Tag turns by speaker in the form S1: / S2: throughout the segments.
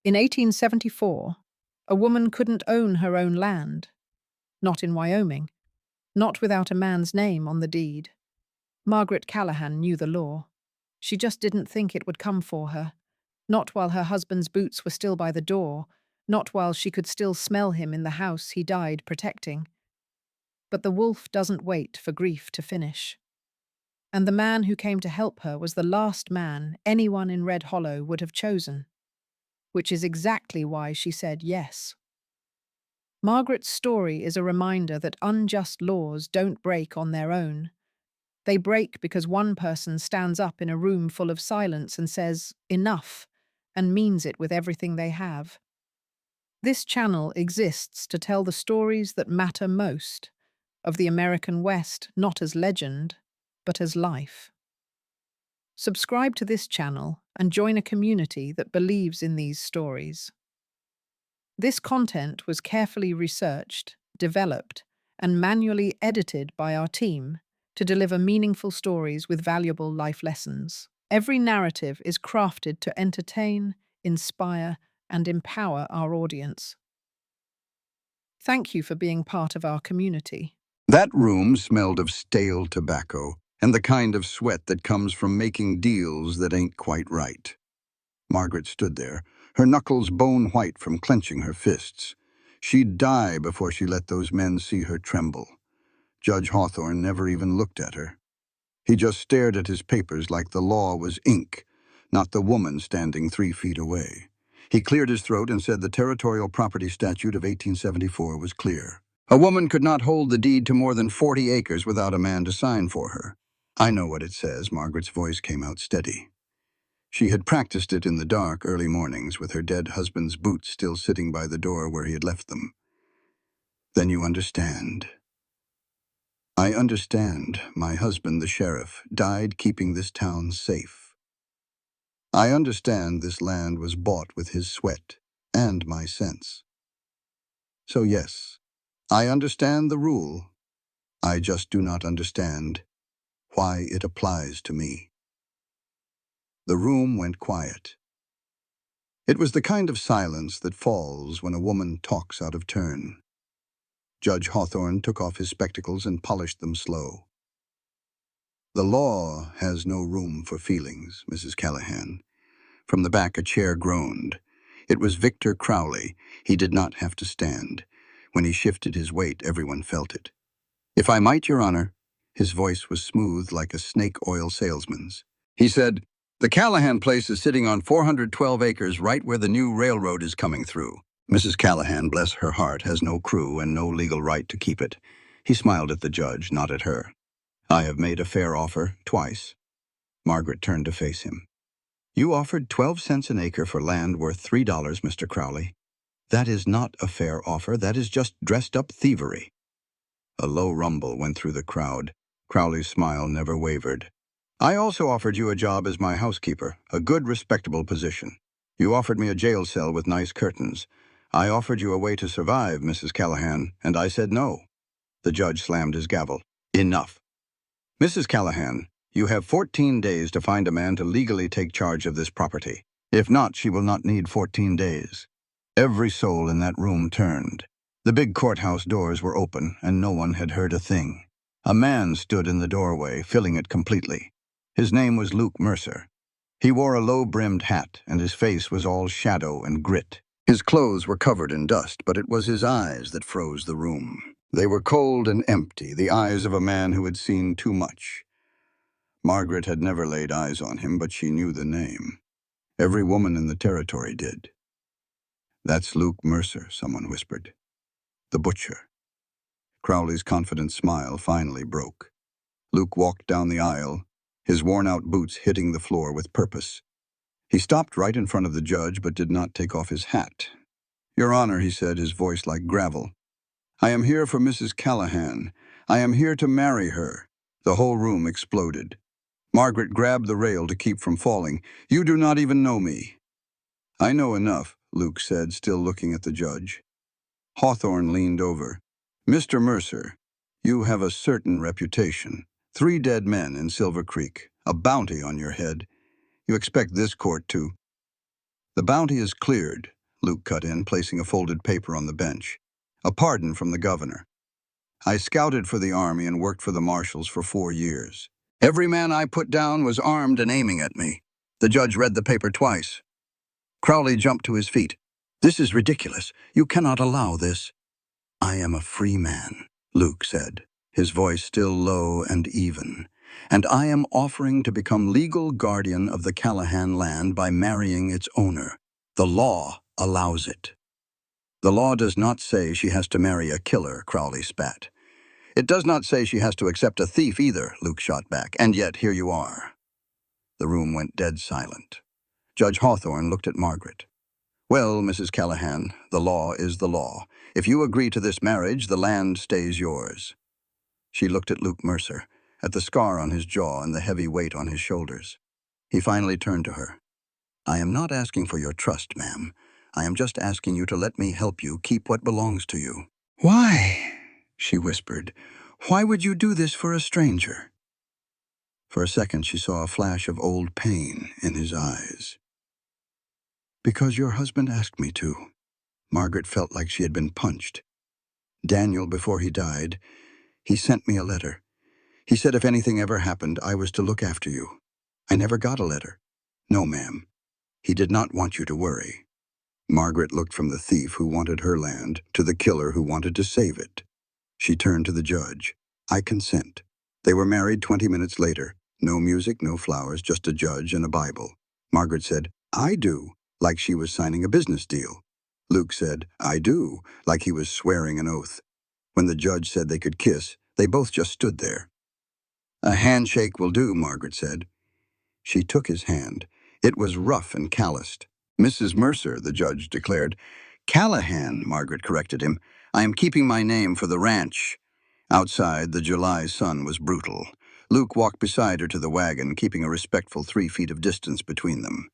S1: In 1874, a woman couldn't own her own land. Not in Wyoming. Not without a man's name on the deed. Margaret Callahan knew the law. She just didn't think it would come for her. Not while her husband's boots were still by the door. Not while she could still smell him in the house he died protecting. But the wolf doesn't wait for grief to finish. And the man who came to help her was the last man anyone in Red Hollow would have chosen. Which is exactly why she said yes. Margaret's story is a reminder that unjust laws don't break on their own. They break because one person stands up in a room full of silence and says, "Enough," and means it with everything they have. This channel exists to tell the stories that matter most, of the American West not as legend, but as life. Subscribe to this channel and join a community that believes in these stories. This content was carefully researched, developed, and manually edited by our team to deliver meaningful stories with valuable life lessons. Every narrative is crafted to entertain, inspire, and empower our audience. Thank you for being part of our community.
S2: That room smelled of stale tobacco and the kind of sweat that comes from making deals that ain't quite right. Margaret stood there, her knuckles bone-white from clenching her fists. She'd die before she let those men see her tremble. Judge Hawthorne never even looked at her. He just stared at his papers like the law was ink, not the woman standing 3 feet away. He cleared his throat and said the Territorial Property Statute of 1874 was clear. A woman could not hold the deed to more than 40 acres without a man to sign for her. I know what it says. Margaret's voice came out steady. She had practiced it in the dark early mornings with her dead husband's boots still sitting by the door where he had left them. Then you understand. I understand. My husband, the sheriff, died keeping this town safe. I understand this land was bought with his sweat and my sense. So yes, I understand the rule. I just do not understand why it applies to me. The room went quiet. It was the kind of silence that falls when a woman talks out of turn. Judge Hawthorne took off his spectacles and polished them slow. The law has no room for feelings, Mrs. Callahan. From the back, a chair groaned. It was Victor Crowley. He did not have to stand. When he shifted his weight, everyone felt it. If I might, Your Honor, his voice was smooth like a snake oil salesman's. He said, the Callahan place is sitting on 412 acres right where the new railroad is coming through. Mrs. Callahan, bless her heart, has no crew and no legal right to keep it. He smiled at the judge, not at her. I have made a fair offer twice. Margaret turned to face him. You offered 12 cents an acre for land worth $3, Mr. Crowley. That is not a fair offer. That is just dressed-up thievery. A low rumble went through the crowd. Crowley's smile never wavered. I also offered you a job as my housekeeper, a good, respectable position. You offered me a jail cell with nice curtains. I offered you a way to survive, Mrs. Callahan, and I said no. The judge slammed his gavel. Enough. Mrs. Callahan, you have 14 days to find a man to legally take charge of this property. If not, she will not need 14 days. Every soul in that room turned. The big courthouse doors were open, and no one had heard a thing. A man stood in the doorway, filling it completely. His name was Luke Mercer. He wore a low-brimmed hat, and his face was all shadow and grit. His clothes were covered in dust, but it was his eyes that froze the room. They were cold and empty, the eyes of a man who had seen too much. Margaret had never laid eyes on him, but she knew the name. Every woman in the territory did. That's Luke Mercer, someone whispered. The butcher. Crowley's confident smile finally broke. Luke walked down the aisle, his worn-out boots hitting the floor with purpose. He stopped right in front of the judge, but did not take off his hat. Your Honor, he said, his voice like gravel. I am here for Mrs. Callahan. I am here to marry her. The whole room exploded. Margaret grabbed the rail to keep from falling. You do not even know me. I know enough, Luke said, still looking at the judge. Hawthorne leaned over. Mr. Mercer, you have a certain reputation. 3 dead men in Silver Creek, a bounty on your head. You expect this court to... The bounty is cleared, Luke cut in, placing a folded paper on the bench. A pardon from the governor. I scouted for the army and worked for the marshals for 4 years. Every man I put down was armed and aiming at me. The judge read the paper twice. Crowley jumped to his feet. "This is ridiculous. You cannot allow this." "I am a free man," Luke said, his voice still low and even, "and I am offering to become legal guardian of the Callahan land by marrying its owner. The law allows it." "The law does not say she has to marry a killer," Crowley spat. "It does not say she has to accept a thief either," Luke shot back, "and yet here you are." The room went dead silent. Judge Hawthorne looked at Margaret. "Well, Mrs. Callahan, the law is the law. If you agree to this marriage, the land stays yours." She looked at Luke Mercer, at the scar on his jaw and the heavy weight on his shoulders. He finally turned to her. "I am not asking for your trust, ma'am. I am just asking you to let me help you keep what belongs to you." "Why?" she whispered. "Why would you do this for a stranger?" For a second she saw a flash of old pain in his eyes. "Because your husband asked me to." Margaret felt like she had been punched. "Daniel, before he died, he sent me a letter. He said if anything ever happened, I was to look after you. I never got a letter." "No, ma'am. He did not want you to worry." Margaret looked from the thief who wanted her land to the killer who wanted to save it. She turned to the judge. "I consent." They were married 20 minutes later. No music, no flowers, just a judge and a Bible. Margaret said, "I do," like she was signing a business deal. Luke said, "I do," like he was swearing an oath. When the judge said they could kiss, they both just stood there. "A handshake will do," Margaret said. She took his hand. It was rough and calloused. "Mrs. Mercer," the judge declared. "Callahan," Margaret corrected him. "I am keeping my name for the ranch." Outside, the July sun was brutal. Luke walked beside her to the wagon, keeping a respectful 3 feet of distance between them.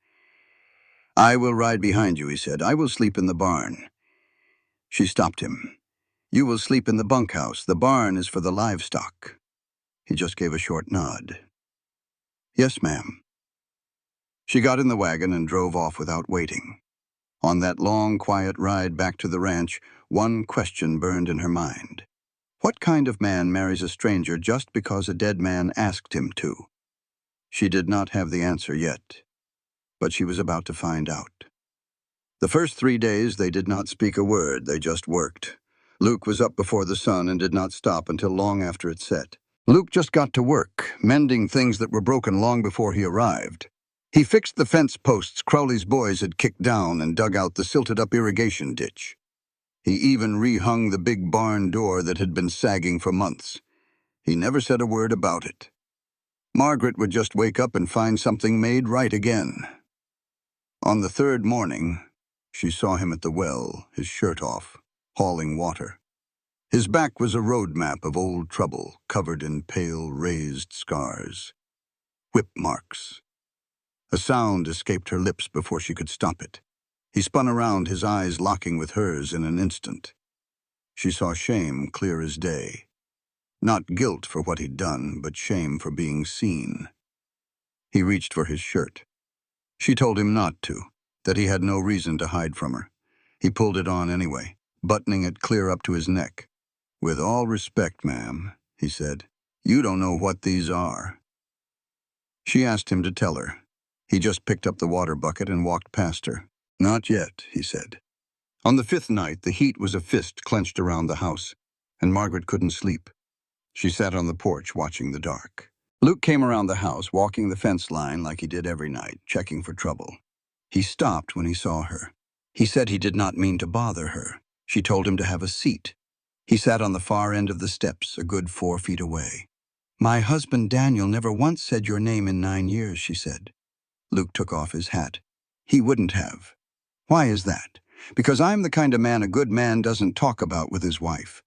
S2: "I will ride behind you," he said. "I will sleep in the barn." She stopped him. "You will sleep in the bunkhouse. The barn is for the livestock." He just gave a short nod. "Yes, ma'am." She got in the wagon and drove off without waiting. On that long, quiet ride back to the ranch, one question burned in her mind. What kind of man marries a stranger just because a dead man asked him to? She did not have the answer yet, but she was about to find out. The first 3 days they did not speak a word, they just worked. Luke was up before the sun and did not stop until long after it set. Luke just got to work, mending things that were broken long before he arrived. He fixed the fence posts Crowley's boys had kicked down and dug out the silted-up irrigation ditch. He even rehung the big barn door that had been sagging for months. He never said a word about it. Margaret would just wake up and find something made right again. On the 3rd morning, she saw him at the well, his shirt off, hauling water. His back was a road map of old trouble, covered in pale, raised scars. Whip marks. A sound escaped her lips before she could stop it. He spun around, his eyes locking with hers in an instant. She saw shame clear as day. Not guilt for what he'd done, but shame for being seen. He reached for his shirt. She told him not to, that he had no reason to hide from her. He pulled it on anyway, buttoning it clear up to his neck. "With all respect, ma'am," he said, "you don't know what these are." She asked him to tell her. He just picked up the water bucket and walked past her. "Not yet," he said. On the 5th night, the heat was a fist clenched around the house, and Margaret couldn't sleep. She sat on the porch watching the dark. Luke came around the house, walking the fence line like he did every night, checking for trouble. He stopped when he saw her. He said he did not mean to bother her. She told him to have a seat. He sat on the far end of the steps, a good 4 feet away. "My husband Daniel never once said your name in 9 years, she said. Luke took off his hat. "He wouldn't have." "Why is that?" "Because I'm the kind of man a good man doesn't talk about with his wife.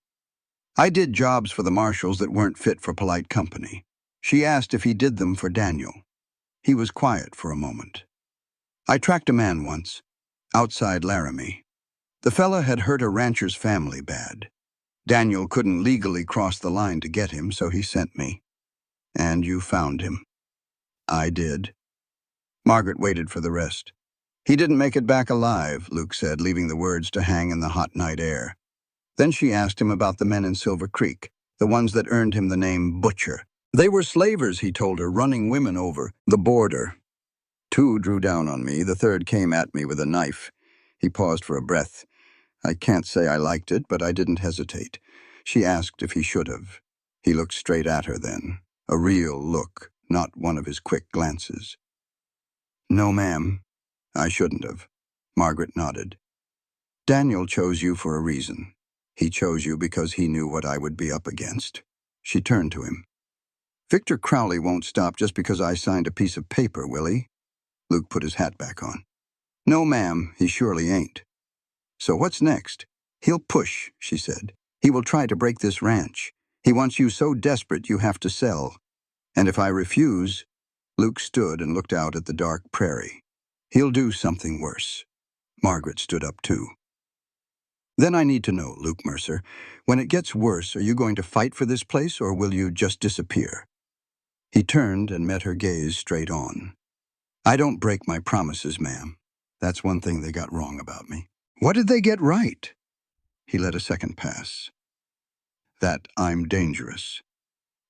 S2: I did jobs for the marshals that weren't fit for polite company." She asked if he did them for Daniel. He was quiet for a moment. "I tracked a man once, outside Laramie. The fella had hurt a rancher's family bad. Daniel couldn't legally cross the line to get him, so he sent me." "And you found him?" "I did." Margaret waited for the rest. He didn't make it back alive, Luke said, leaving the words to hang in the hot night air. Then she asked him about the men in Silver Creek, the ones that earned him the name Butcher. They were slavers, he told her, running women over the border. Two drew down on me, the third came at me with a knife. He paused for a breath. I can't say I liked it, but I didn't hesitate. She asked if he should have. He looked straight at her then, a real look, not one of his quick glances. No, ma'am, I shouldn't have. Margaret nodded. Daniel chose you for a reason. He chose you because he knew what I would be up against. She turned to him. Victor Crowley won't stop just because I signed a piece of paper, will he? Luke put his hat back on. No, ma'am, he surely ain't. So what's next? He'll push, she said. He will try to break this ranch. He wants you so desperate you have to sell. And if I refuse, Luke stood and looked out at the dark prairie. He'll do something worse. Margaret stood up too. Then I need to know, Luke Mercer, when it gets worse, are you going to fight for this place or will you just disappear? He turned and met her gaze straight on. I don't break my promises, ma'am. That's one thing they got wrong about me. What did they get right? He let a second pass. That I'm dangerous.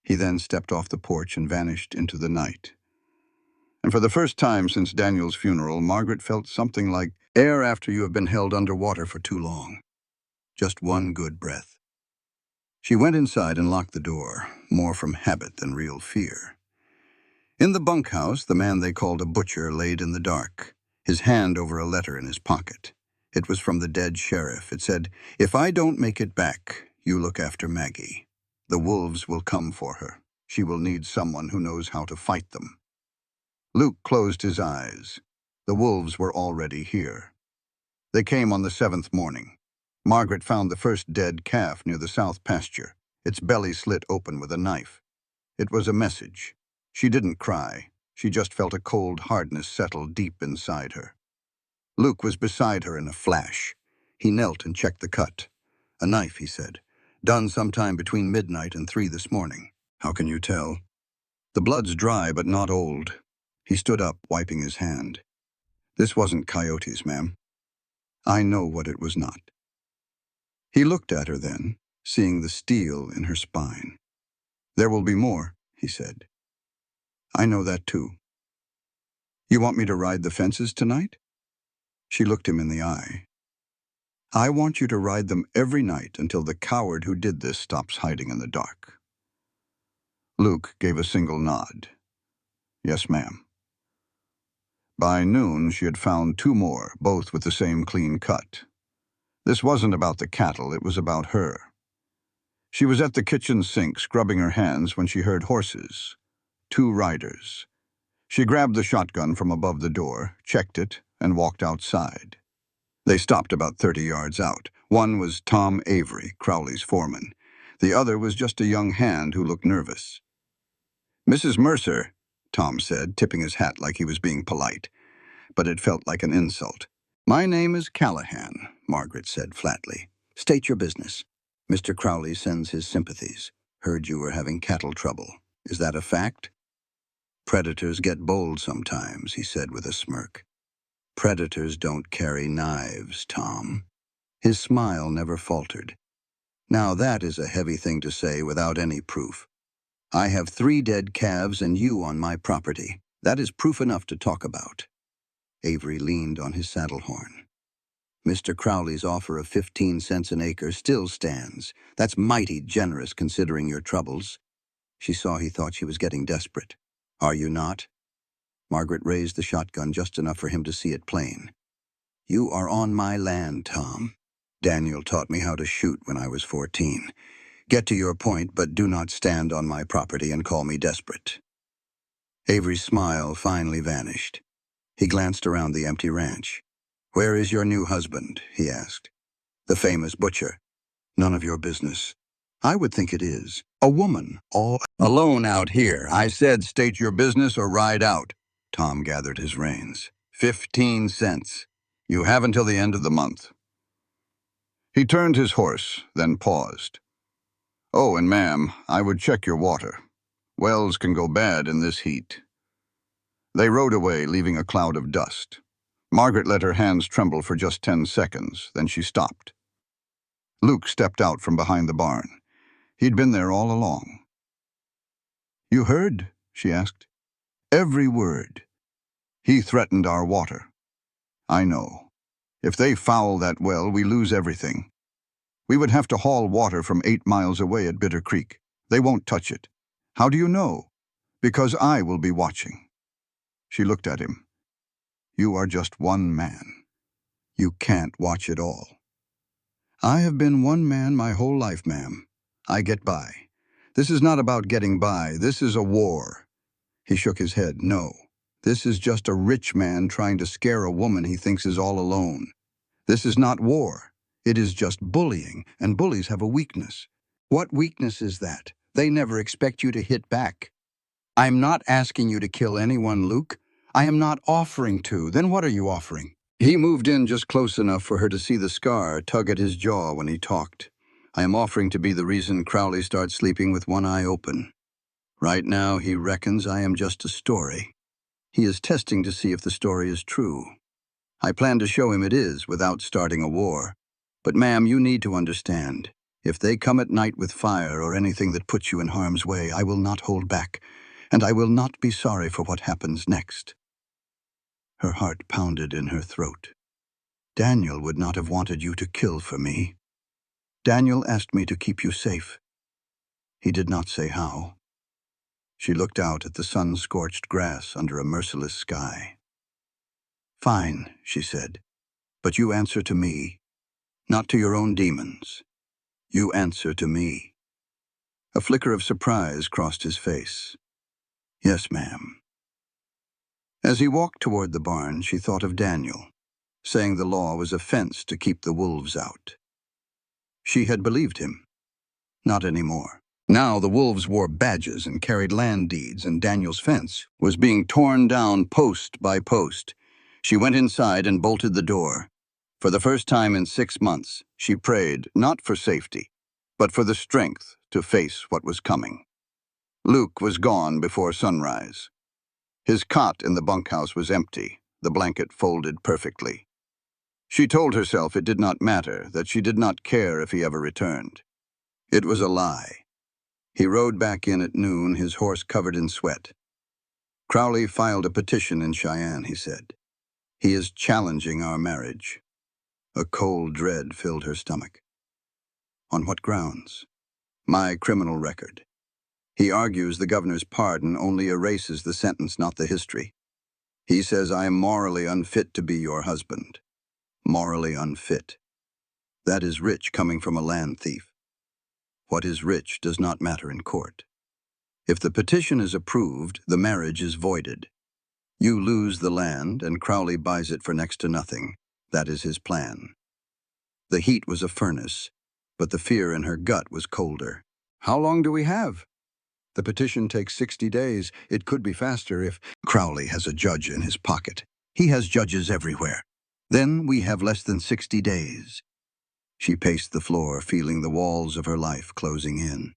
S2: He then stepped off the porch and vanished into the night. And for the first time since Daniel's funeral, Margaret felt something like air after you have been held underwater for too long. Just one good breath. She went inside and locked the door, more from habit than real fear. In the bunkhouse, the man they called a butcher laid in the dark, his hand over a letter in his pocket. It was from the dead sheriff. It said, "If I don't make it back, you look after Maggie. The wolves will come for her. She will need someone who knows how to fight them." Luke closed his eyes. The wolves were already here. They came on the 7th morning. Margaret found the first dead calf near the south pasture, its belly slit open with a knife. It was a message. She didn't cry. She just felt a cold hardness settle deep inside her. Luke was beside her in a flash. He knelt and checked the cut. A knife, he said. Done sometime between midnight and 3 this morning. How can you tell? The blood's dry but not old. He stood up, wiping his hand. This wasn't coyotes, ma'am. I know what it was not. He looked at her then, seeing the steel in her spine. There will be more, he said. I know that too. You want me to ride the fences tonight? She looked him in the eye. I want you to ride them every night until the coward who did this stops hiding in the dark. Luke gave a single nod. Yes, ma'am. By noon, she had found 2 more, both with the same clean cut. This wasn't about the cattle, it was about her. She was at the kitchen sink scrubbing her hands when she heard horses. 2 riders. She grabbed the shotgun from above the door, checked it, and walked outside. They stopped about 30 yards out. One was Tom Avery, Crowley's foreman. The other was just a young hand who looked nervous. Mrs. Mercer, Tom said, tipping his hat like he was being polite. But it felt like an insult. My name is Callahan, Margaret said flatly. State your business. Mr. Crowley sends his sympathies. Heard you were having cattle trouble. Is that a fact? Predators get bold sometimes, he said with a smirk. Predators don't carry knives, Tom. His smile never faltered. Now that is a heavy thing to say without any proof. I have 3 dead calves and you on my property. That is proof enough to talk about. Avery leaned on his saddle horn. Mr. Crowley's offer of 15 cents an acre still stands. That's mighty generous considering your troubles. She saw he thought she was getting desperate. Are you not? Margaret raised the shotgun just enough for him to see it plain. You are on my land, Tom. Daniel taught me how to shoot when I was 14. Get to your point, but do not stand on my property and call me desperate. Avery's smile finally vanished. He glanced around the empty ranch. Where is your new husband? He asked. The famous butcher. None of your business. I would think it is. A woman, all alone out here. I said state your business or ride out. Tom gathered his reins. 15 cents. You have until the end of the month. He turned his horse, then paused. Oh, and ma'am, I would check your water. Wells can go bad in this heat. They rode away, leaving a cloud of dust. Margaret let her hands tremble for just 10 seconds, then she stopped. Luke stepped out from behind the barn. He'd been there all along. "You heard?" she asked. "Every word. He threatened our water." "I know. If they foul that well, we lose everything. We would have to haul water from 8 miles away at Bitter Creek. They won't touch it." "How do you know?" "Because I will be watching." She looked at him. "You are just one man. You can't watch it all." "I have been one man my whole life, ma'am. I get by. This is not about getting by. This is a war." He shook his head. "No. This is just a rich man trying to scare a woman he thinks is all alone. This is not war. It is just bullying, and bullies have a weakness." "What weakness is that? They never expect you to hit back." "I'm not asking you to kill anyone, Luke. I am not offering to. Then what are you offering?" He moved in just close enough for her to see the scar tug at his jaw when he talked. "I am offering to be the reason Crowley starts sleeping with one eye open. Right now, he reckons I am just a story. He is testing to see if the story is true. I plan to show him it is without starting a war. But ma'am, you need to understand. If they come at night with fire or anything that puts you in harm's way, I will not hold back, and I will not be sorry for what happens next." Her heart pounded in her throat. "Daniel would not have wanted you to kill for me. Daniel asked me to keep you safe. He did not say how." She looked out at the sun-scorched grass under a merciless sky. "Fine," she said, "but you answer to me, not to your own demons. You answer to me." A flicker of surprise crossed his face. "Yes, ma'am." As he walked toward the barn, she thought of Daniel, saying the law was a fence to keep the wolves out. She had believed him. Not anymore. Now the wolves wore badges and carried land deeds, and Daniel's fence was being torn down post by post. She went inside and bolted the door. For the first time in 6 months, she prayed not for safety, but for the strength to face what was coming. Luke was gone before sunrise. His cot in the bunkhouse was empty, the blanket folded perfectly. She told herself it did not matter, that she did not care if he ever returned. It was a lie. He rode back in at noon, his horse covered in sweat. "Crowley filed a petition in Cheyenne," he said. "He is challenging our marriage." A cold dread filled her stomach. "On what grounds?" "My criminal record. He argues the governor's pardon only erases the sentence, not the history. He says I am morally unfit to be your husband. Morally unfit. That is rich coming from a land thief. What is rich does not matter in court. If the petition is approved, the marriage is voided. You lose the land, and Crowley buys it for next to nothing. That is his plan." The heat was a furnace, but the fear in her gut was colder. "How long do we have?" "The petition takes 60 days. It could be faster if Crowley has a judge in his pocket. He has judges everywhere. Then we have less than 60 days. She paced the floor, feeling the walls of her life closing in.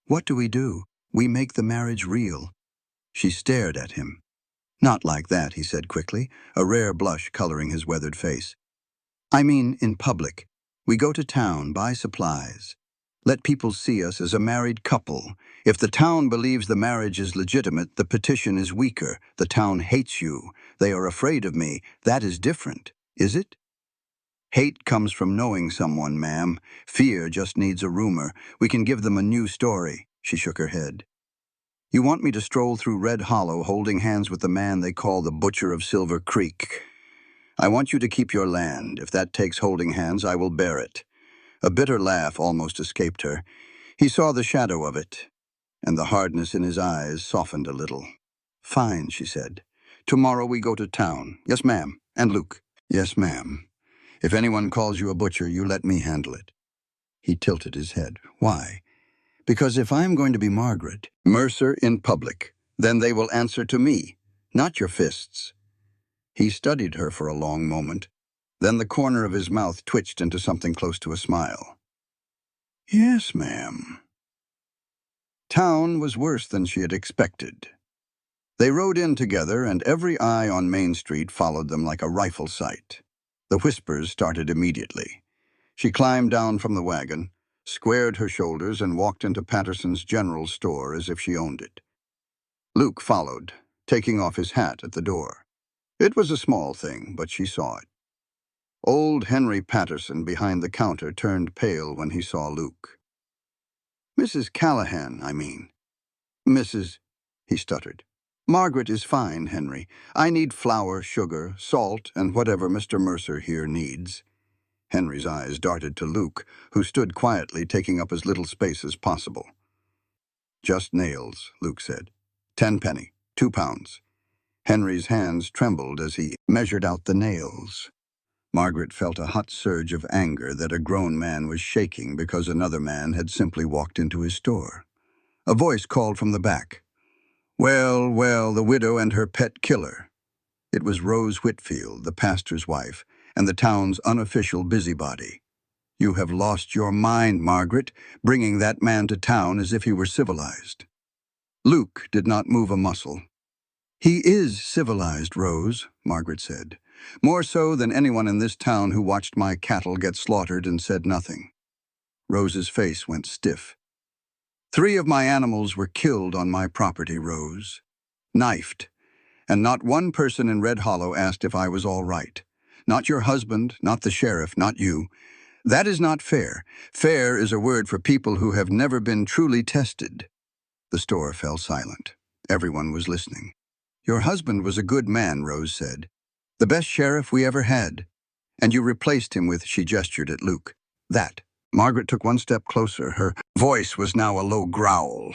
S2: "What do? We make the marriage real." She stared at him. "Not like that," he said quickly, a rare blush coloring his weathered face. "I mean in public. We go to town, buy supplies. Let people see us as a married couple. If the town believes the marriage is legitimate, the petition is weaker. The town hates you. They are afraid of me. That is different, is it?" "Hate comes from knowing someone, ma'am. Fear just needs a rumor. We can give them a new story." She shook her head. "You want me to stroll through Red Hollow holding hands with the man they call the Butcher of Silver Creek. I want you to keep your land. If that takes holding hands, I will bear it." A bitter laugh almost escaped her. He saw the shadow of it, and the hardness in his eyes softened a little. "Fine," she said. "Tomorrow we go to town." "Yes, ma'am." "And Luke." "Yes, ma'am. If anyone calls you a butcher, you let me handle it." He tilted his head. "Why?" "Because if I'm going to be Margaret Mercer in public, then they will answer to me, not your fists." He studied her for a long moment. Then the corner of his mouth twitched into something close to a smile. "Yes, ma'am." Town was worse than she had expected. They rode in together, and every eye on Main Street followed them like a rifle sight. The whispers started immediately. She climbed down from the wagon, squared her shoulders, and walked into Patterson's general store as if she owned it. Luke followed, taking off his hat at the door. It was a small thing, but she saw it. Old Henry Patterson behind the counter turned pale when he saw Luke. "Mrs. Callahan, I mean." "Mrs." he stuttered. "Margaret is fine, Henry. I need flour, sugar, salt, and whatever Mr. Mercer here needs." Henry's eyes darted to Luke, who stood quietly taking up as little space as possible. "Just nails," Luke said. 10 penny, 2 pounds. Henry's hands trembled as he measured out the nails. Margaret felt a hot surge of anger that a grown man was shaking because another man had simply walked into his store. A voice called from the back. "Well, well, the widow and her pet killer." It was Rose Whitfield, the pastor's wife, and the town's unofficial busybody. "You have lost your mind, Margaret, bringing that man to town as if he were civilized." Luke did not move a muscle. "He is civilized, Rose," Margaret said. "More so than anyone in this town who watched my cattle get slaughtered and said nothing." Rose's face went stiff. "3 of my animals were killed on my property, Rose. Knifed. And not one person in Red Hollow asked if I was all right. Not your husband, not the sheriff, not you. That is not fair. Fair is a word for people who have never been truly tested." The store fell silent. Everyone was listening. "Your husband was a good man," Rose said. "The best sheriff we ever had. And you replaced him with," she gestured at Luke, "that." Margaret took one step closer. Her voice was now a low growl.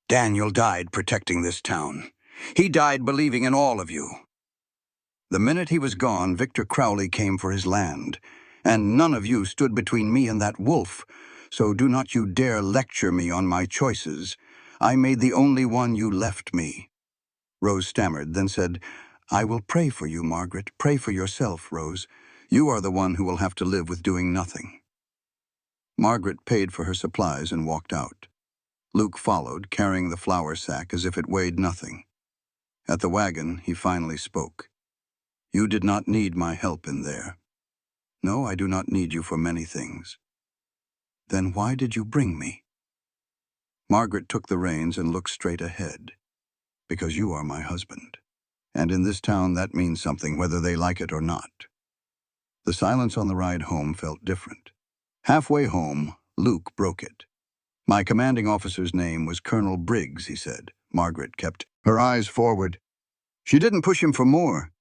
S2: "Daniel died protecting this town. He died believing in all of you. The minute he was gone, Victor Crowley came for his land, and none of you stood between me and that wolf, so do not you dare lecture me on my choices. I made the only one you left me." Rose stammered, then said, "I will pray for you, Margaret. Pray for yourself, Rose. You are the one who will have to live with doing nothing." Margaret paid for her supplies and walked out. Luke followed, carrying the flour sack as if it weighed nothing. At the wagon, he finally spoke. "You did not need my help in there." "No, I do not need you for many things." "Then why did you bring me?" Margaret took the reins and looked straight ahead. "Because you are my husband. And in this town that means something whether they like it or not." The silence on the ride home felt different. Halfway home, Luke broke it. "My commanding officer's name was Colonel Briggs," he said. Margaret kept her eyes forward. "She didn't push him for more.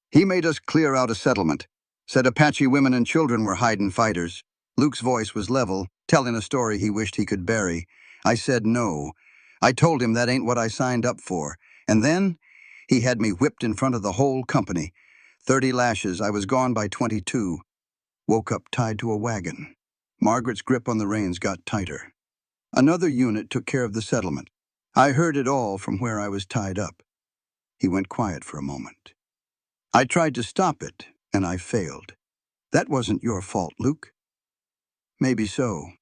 S2: He made us clear out a settlement. Said Apache women and children were hidin' fighters." Luke's voice was level, telling a story he wished he could bury. "I said no. I told him that ain't what I signed up for. And then he had me whipped in front of the whole company. 30 lashes. I was gone by 22. Woke up tied to a wagon." Margaret's grip on the reins got tighter. "Another unit took care of the settlement. I heard it all from where I was tied up." He went quiet for a moment. "I tried to stop it, and I failed. That wasn't your fault, Luke." "Maybe so,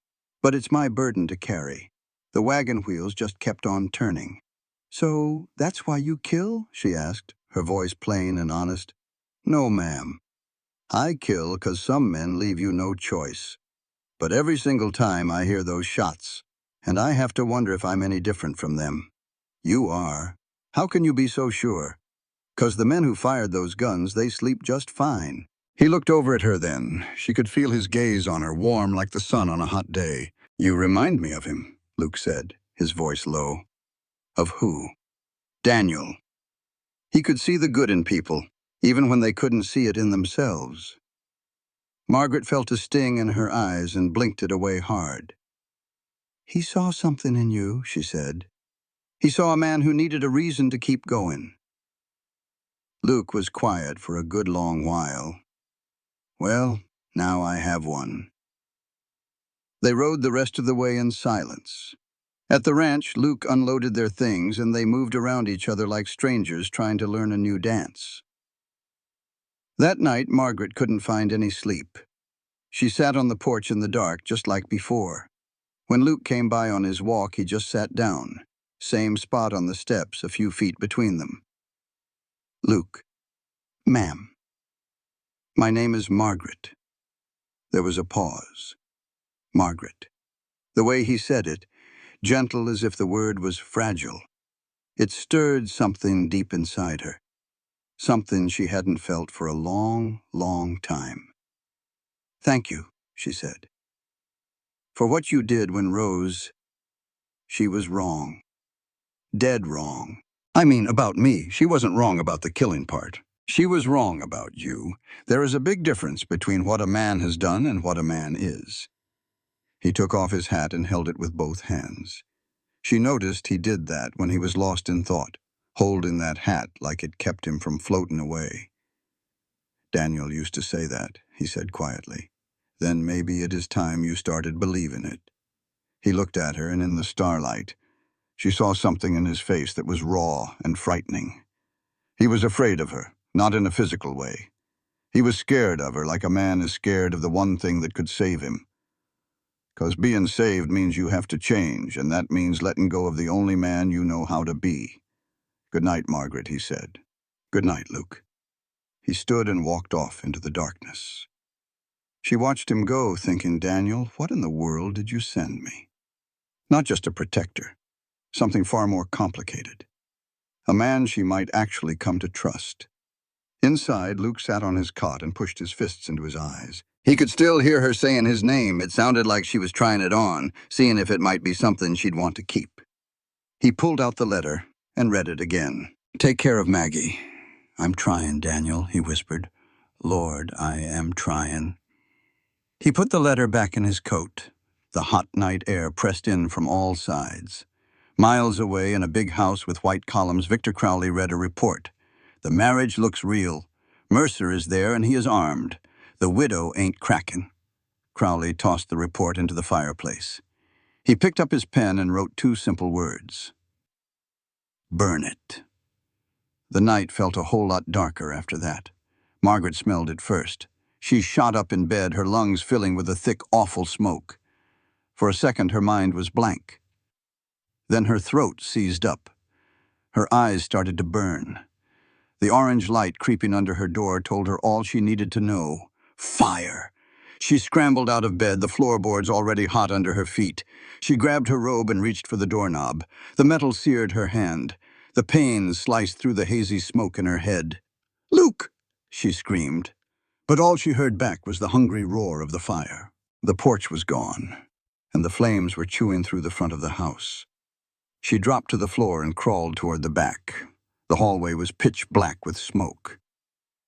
S2: but it's my burden to carry. The wagon wheels just kept on turning." "So that's why you kill?" she asked, her voice plain and honest. "No, ma'am. I kill 'cause some men leave you no choice. But every single time I hear those shots, and I have to wonder if I'm any different from them." "You are. How can you be so sure?" "'Cause the men who fired those guns, they sleep just fine." He looked over at her then. She could feel his gaze on her, warm like the sun on a hot day. "You remind me of him," Luke said, his voice low. "Of who?" "Daniel. He could see the good in people, even when they couldn't see it in themselves." Margaret felt a sting in her eyes and blinked it away hard. "He saw something in you," she said. "He saw a man who needed a reason to keep going." Luke was quiet for a good long while. "Well, now I have one." They rode the rest of the way in silence. At the ranch, Luke unloaded their things and they moved around each other like strangers trying to learn a new dance. That night, Margaret couldn't find any sleep. She sat on the porch in the dark, just like before. When Luke came by on his walk, he just sat down. Same spot on the steps, a few feet between them. Luke. Ma'am. My name is Margaret. There was a pause. Margaret. The way he said it, gentle as if the word was fragile. It stirred something deep inside her. Something she hadn't felt for a long, long time. Thank you, she said. For what you did when Rose, she was wrong. Dead wrong. I mean, about me. She wasn't wrong about the killing part. She was wrong about you. There is a big difference between what a man has done and what a man is. He took off his hat and held it with both hands. She noticed he did that when he was lost in thought, holding that hat like it kept him from floating away. Daniel used to say that, he said quietly. Then maybe it is time you started believing it. He looked at her, and in the starlight, she saw something in his face that was raw and frightening. He was afraid of her, not in a physical way. He was scared of her like a man is scared of the one thing that could save him. 'Cause being saved means you have to change, and that means letting go of the only man you know how to be. Good night, Margaret, he said. Good night, Luke. He stood and walked off into the darkness. She watched him go, thinking, Daniel, what in the world did you send me? Not just a protector, something far more complicated. A man she might actually come to trust. Inside, Luke sat on his cot and pushed his fists into his eyes. He could still hear her saying his name. It sounded like she was trying it on, seeing if it might be something she'd want to keep. He pulled out the letter and read it again. Take care of Maggie. I'm trying, Daniel, he whispered. Lord, I am trying. He put the letter back in his coat. The hot night air pressed in from all sides. Miles away in a big house with white columns, Victor Crowley read a report. The marriage looks real. Mercer is there and he is armed. The widow ain't cracking. Crowley tossed the report into the fireplace. He picked up his pen and wrote 2 simple words. Burn it. The night felt a whole lot darker after that. Margaret smelled it first. She shot up in bed, her lungs filling with a thick, awful smoke. For a second, her mind was blank. Then her throat seized up. Her eyes started to burn. The orange light creeping under her door told her all she needed to know. Fire! She scrambled out of bed, the floorboards already hot under her feet. She grabbed her robe and reached for the doorknob. The metal seared her hand. The pain sliced through the hazy smoke in her head. Luke! She screamed. But all she heard back was the hungry roar of the fire. The porch was gone, and the flames were chewing through the front of the house. She dropped to the floor and crawled toward the back. The hallway was pitch black with smoke.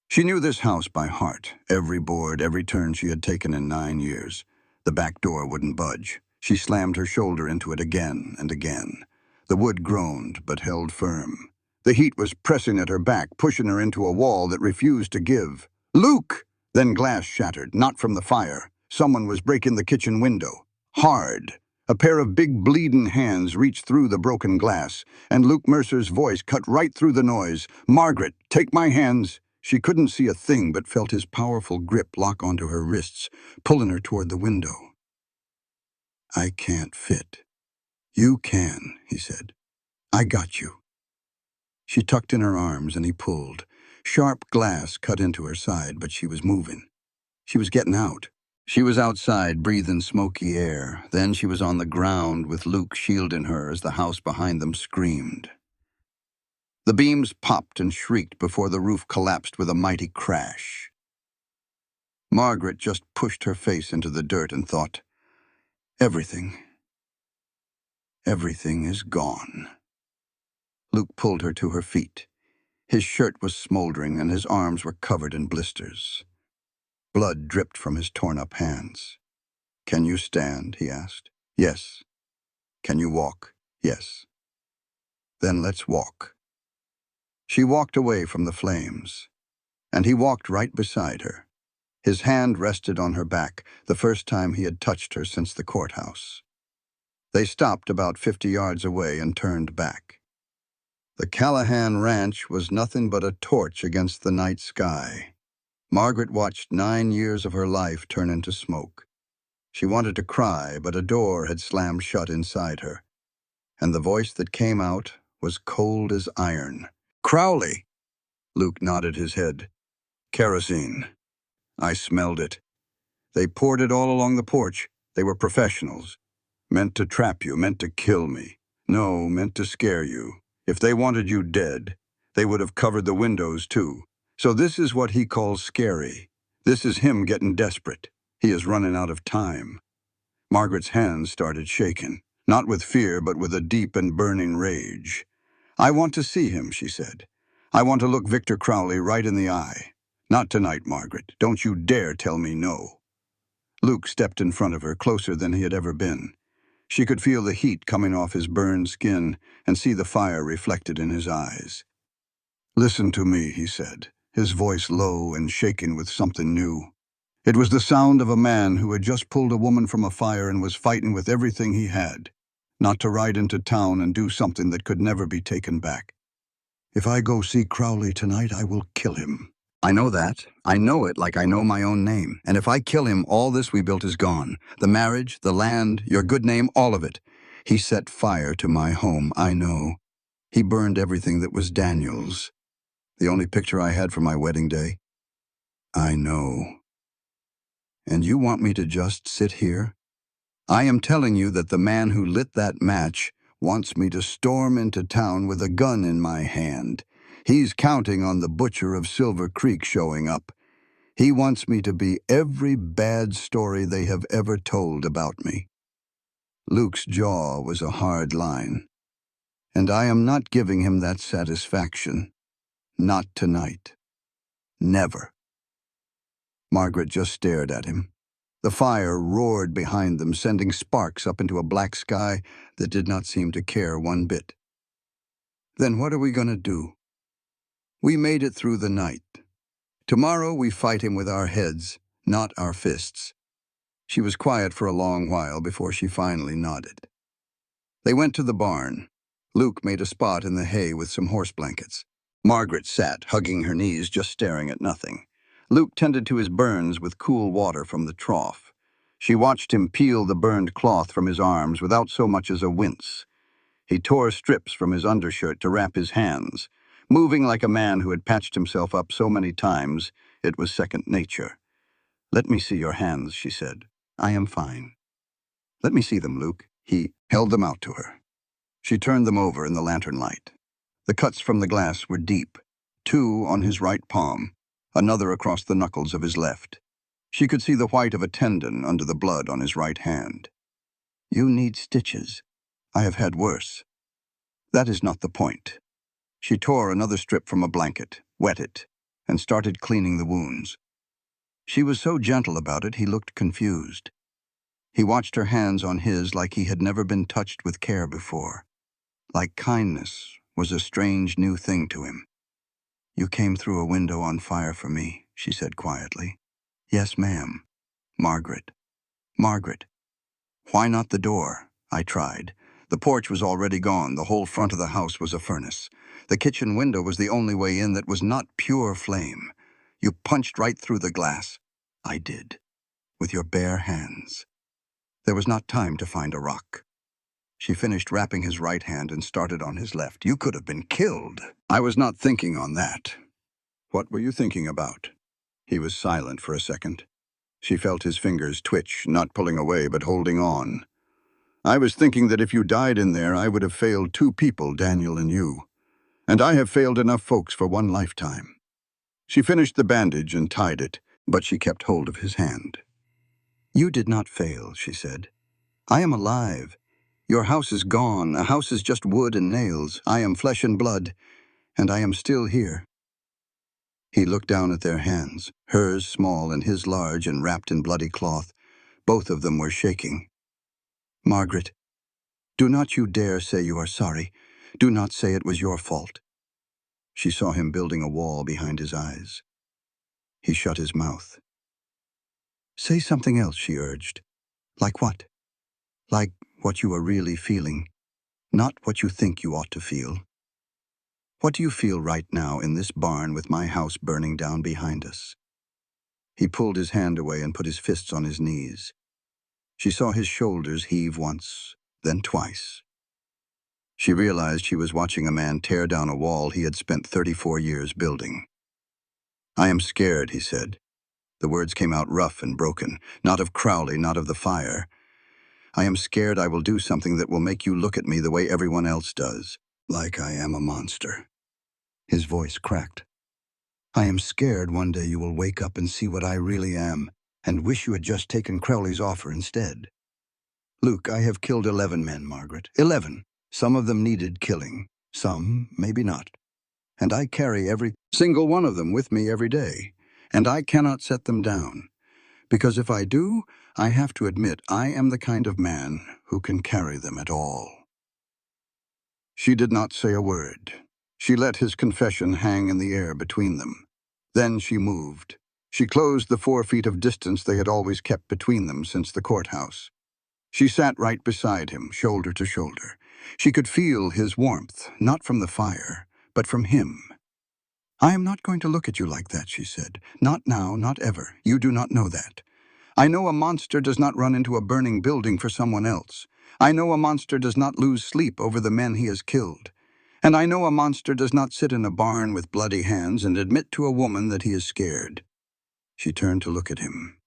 S2: She knew this house by heart, every board, every turn she had taken in 9 years. The back door wouldn't budge. She slammed her shoulder into it again and again. The wood groaned, but held firm. The heat was pressing at her back, pushing her into a wall that refused to give. Luke! Then glass shattered, not from the fire. Someone was breaking the kitchen window. Hard. A pair of big bleeding hands reached through the broken glass, and Luke Mercer's voice cut right through the noise. Margaret, take my hands. She couldn't see a thing but felt his powerful grip lock onto her wrists, pulling her toward the window. I can't fit. You can, he said. I got you. She tucked in her arms and he pulled. Sharp glass cut into her side, but she was moving. She was getting out. She was outside, breathing smoky air. Then she was on the ground with Luke shielding her as the house behind them screamed. The beams popped and shrieked before the roof collapsed with a mighty crash. Margaret just pushed her face into the dirt and thought, everything is gone. Luke pulled her to her feet. His shirt was smoldering and his arms were covered in blisters. Blood dripped from his torn-up hands. Can you stand? He asked. Yes. Can you walk? Yes. Then let's walk. She walked away from the flames, and he walked right beside her. His hand rested on her back, the first time he had touched her since the courthouse. They stopped about 50 yards away and turned back. The Callahan Ranch was nothing but a torch against the night sky. Margaret watched 9 years of her life turn into smoke. She wanted to cry, but a door had slammed shut inside her. and the voice that came out was cold as iron. "Crowley!" Luke nodded his head. "Kerosene. I smelled it. They poured it all along the porch. They were professionals. Meant to trap you, meant to kill me. No, meant to scare you. If they wanted you dead, they would have covered the windows too. So this is what he calls scary. This is him getting desperate. He is running out of time." Margaret's hands started shaking, not with fear, but with a deep and burning rage. "I want to see him," she said. "I want to look Victor Crowley right in the eye. Not tonight, Margaret. Don't you dare tell me no." Luke stepped in front of her, closer than he had ever been. She could feel the heat coming off his burned skin and see the fire reflected in his eyes. "Listen to me," he said, his voice low and shaken with something new. It was the sound of a man who had just pulled a woman from a fire and was fighting with everything he had, not to ride into town and do something that could never be taken back. "If I go see Crowley tonight, I will kill him." "I know that. I know it like I know my own name. And if I kill him, all this we built is gone. The marriage, the land, your good name, all of it. He set fire to my home, I know. He burned everything that was Daniel's. The only picture I had for my wedding day. I know. And you want me to just sit here? I am telling you that the man who lit that match wants me to storm into town with a gun in my hand. He's counting on the butcher of Silver Creek showing up. He wants me to be every bad story they have ever told about me." Luke's jaw was a hard line. "And I am not giving him that satisfaction. Not tonight. Never." Margaret just stared at him. The fire roared behind them, sending sparks up into a black sky that did not seem to care one bit. "Then what are we going to do? We made it through the night. Tomorrow we fight him with our heads, not our fists." She was quiet for a long while before she finally nodded. They went to the barn. Luke made a spot in the hay with some horse blankets. Margaret sat, hugging her knees, just staring at nothing. Luke tended to his burns with cool water from the trough. She watched him peel the burned cloth from his arms without so much as a wince. He tore strips from his undershirt to wrap his hands, moving like a man who had patched himself up so many times it was second nature. "Let me see your hands," she said. "I am fine." "Let me see them, Luke." He held them out to her. She turned them over in the lantern light. The cuts from the glass were deep, 2 on his right palm, another across the knuckles of his left. She could see the white of a tendon under the blood on his right hand. "You need stitches. I have had worse." "That is not the point." She tore another strip from a blanket, wet it, and started cleaning the wounds. She was so gentle about it, he looked confused. He watched her hands on his like he had never been touched with care before. Like kindness was a strange new thing to him. "You came through a window on fire for me," she said quietly. "Yes, ma'am. Margaret. Margaret. Why not the door?" I tried. The porch was already gone. The whole front of the house was a furnace. The kitchen window was the only way in that was not pure flame. "You punched right through the glass." "I did. With your bare hands." There was not time to find a rock. She finished wrapping his right hand and started on his left. "You could have been killed." "I was not thinking on that." "What were you thinking about?" He was silent for a second. She felt his fingers twitch, not pulling away but holding on. "I was thinking that if you died in there, I would have failed 2 people, Daniel and you. And I have failed enough folks for 1 lifetime." She finished the bandage and tied it, but she kept hold of his hand. "You did not fail," she said. "I am alive. Your house is gone. A house is just wood and nails. I am flesh and blood, and I am still here." He looked down at their hands, hers small and his large and wrapped in bloody cloth. Both of them were shaking. "Margaret, do not you dare say you are sorry. Do not say it was your fault." She saw him building a wall behind his eyes. He shut his mouth. "Say something else," she urged. "Like what? Like what you are really feeling, not what you think you ought to feel. What do you feel right now in this barn with my house burning down behind us?" He pulled his hand away and put his fists on his knees. She saw his shoulders heave once, then twice. She realized she was watching a man tear down a wall he had spent 34 years building. "I am scared," he said. The words came out rough and broken, not of Crowley, not of the fire. "I am scared I will do something that will make you look at me the way everyone else does, like I am a monster." His voice cracked. "I am scared one day you will wake up and see what I really am, and wish you had just taken Crowley's offer instead. Luke, I have killed 11 men, Margaret. 11. Some of them needed killing. Some, maybe not. And I carry every single one of them with me every day. And I cannot set them down. Because if I do, I have to admit I am the kind of man who can carry them at all." She did not say a word. She let his confession hang in the air between them. Then she moved. She closed the 4 feet of distance they had always kept between them since the courthouse. She sat right beside him, shoulder to shoulder. She could feel his warmth, not from the fire, but from him. "I am not going to look at you like that," she said. "Not now, not ever. You do not know that. I know a monster does not run into a burning building for someone else. I know a monster does not lose sleep over the men he has killed. And I know a monster does not sit in a barn with bloody hands and admit to a woman that he is scared." She turned to look at him.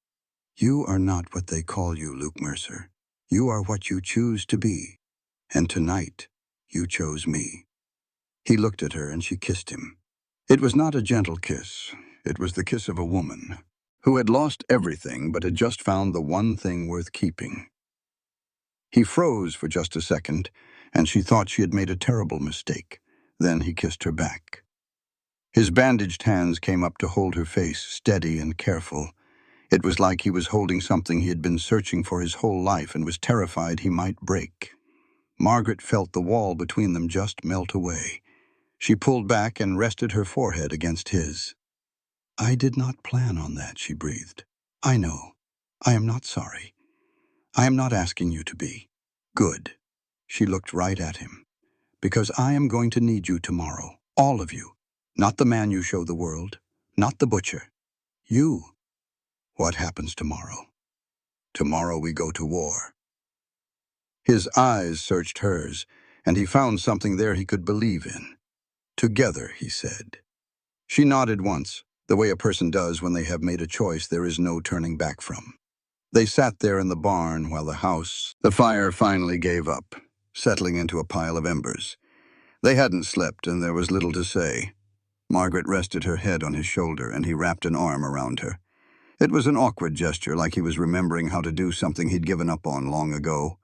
S2: "You are not what they call you, Luke Mercer. You are what you choose to be. And tonight, you chose me." He looked at her and she kissed him. It was not a gentle kiss. It was the kiss of a woman who had lost everything but had just found the one thing worth keeping. He froze for just a second, and she thought she had made a terrible mistake. Then he kissed her back. His bandaged hands came up to hold her face, steady and careful. It was like he was holding something he had been searching for his whole life and was terrified he might break. Margaret felt the wall between them just melt away. She pulled back and rested her forehead against his. "I did not plan on that," she breathed. "I know. I am not sorry. I am not asking you to be. Good." She looked right at him. "Because I am going to need you tomorrow. All of you. Not the man you show the world. Not the butcher. You." "What happens tomorrow?" "Tomorrow we go to war." His eyes searched hers, and he found something there he could believe in. "Together," he said. She nodded once, the way a person does when they have made a choice there is no turning back from. They sat there in the barn while the fire finally gave up, settling into a pile of embers. They hadn't slept, and there was little to say. Margaret rested her head on his shoulder, and he wrapped an arm around her. It was an awkward gesture, like he was remembering how to do something he'd given up on long ago.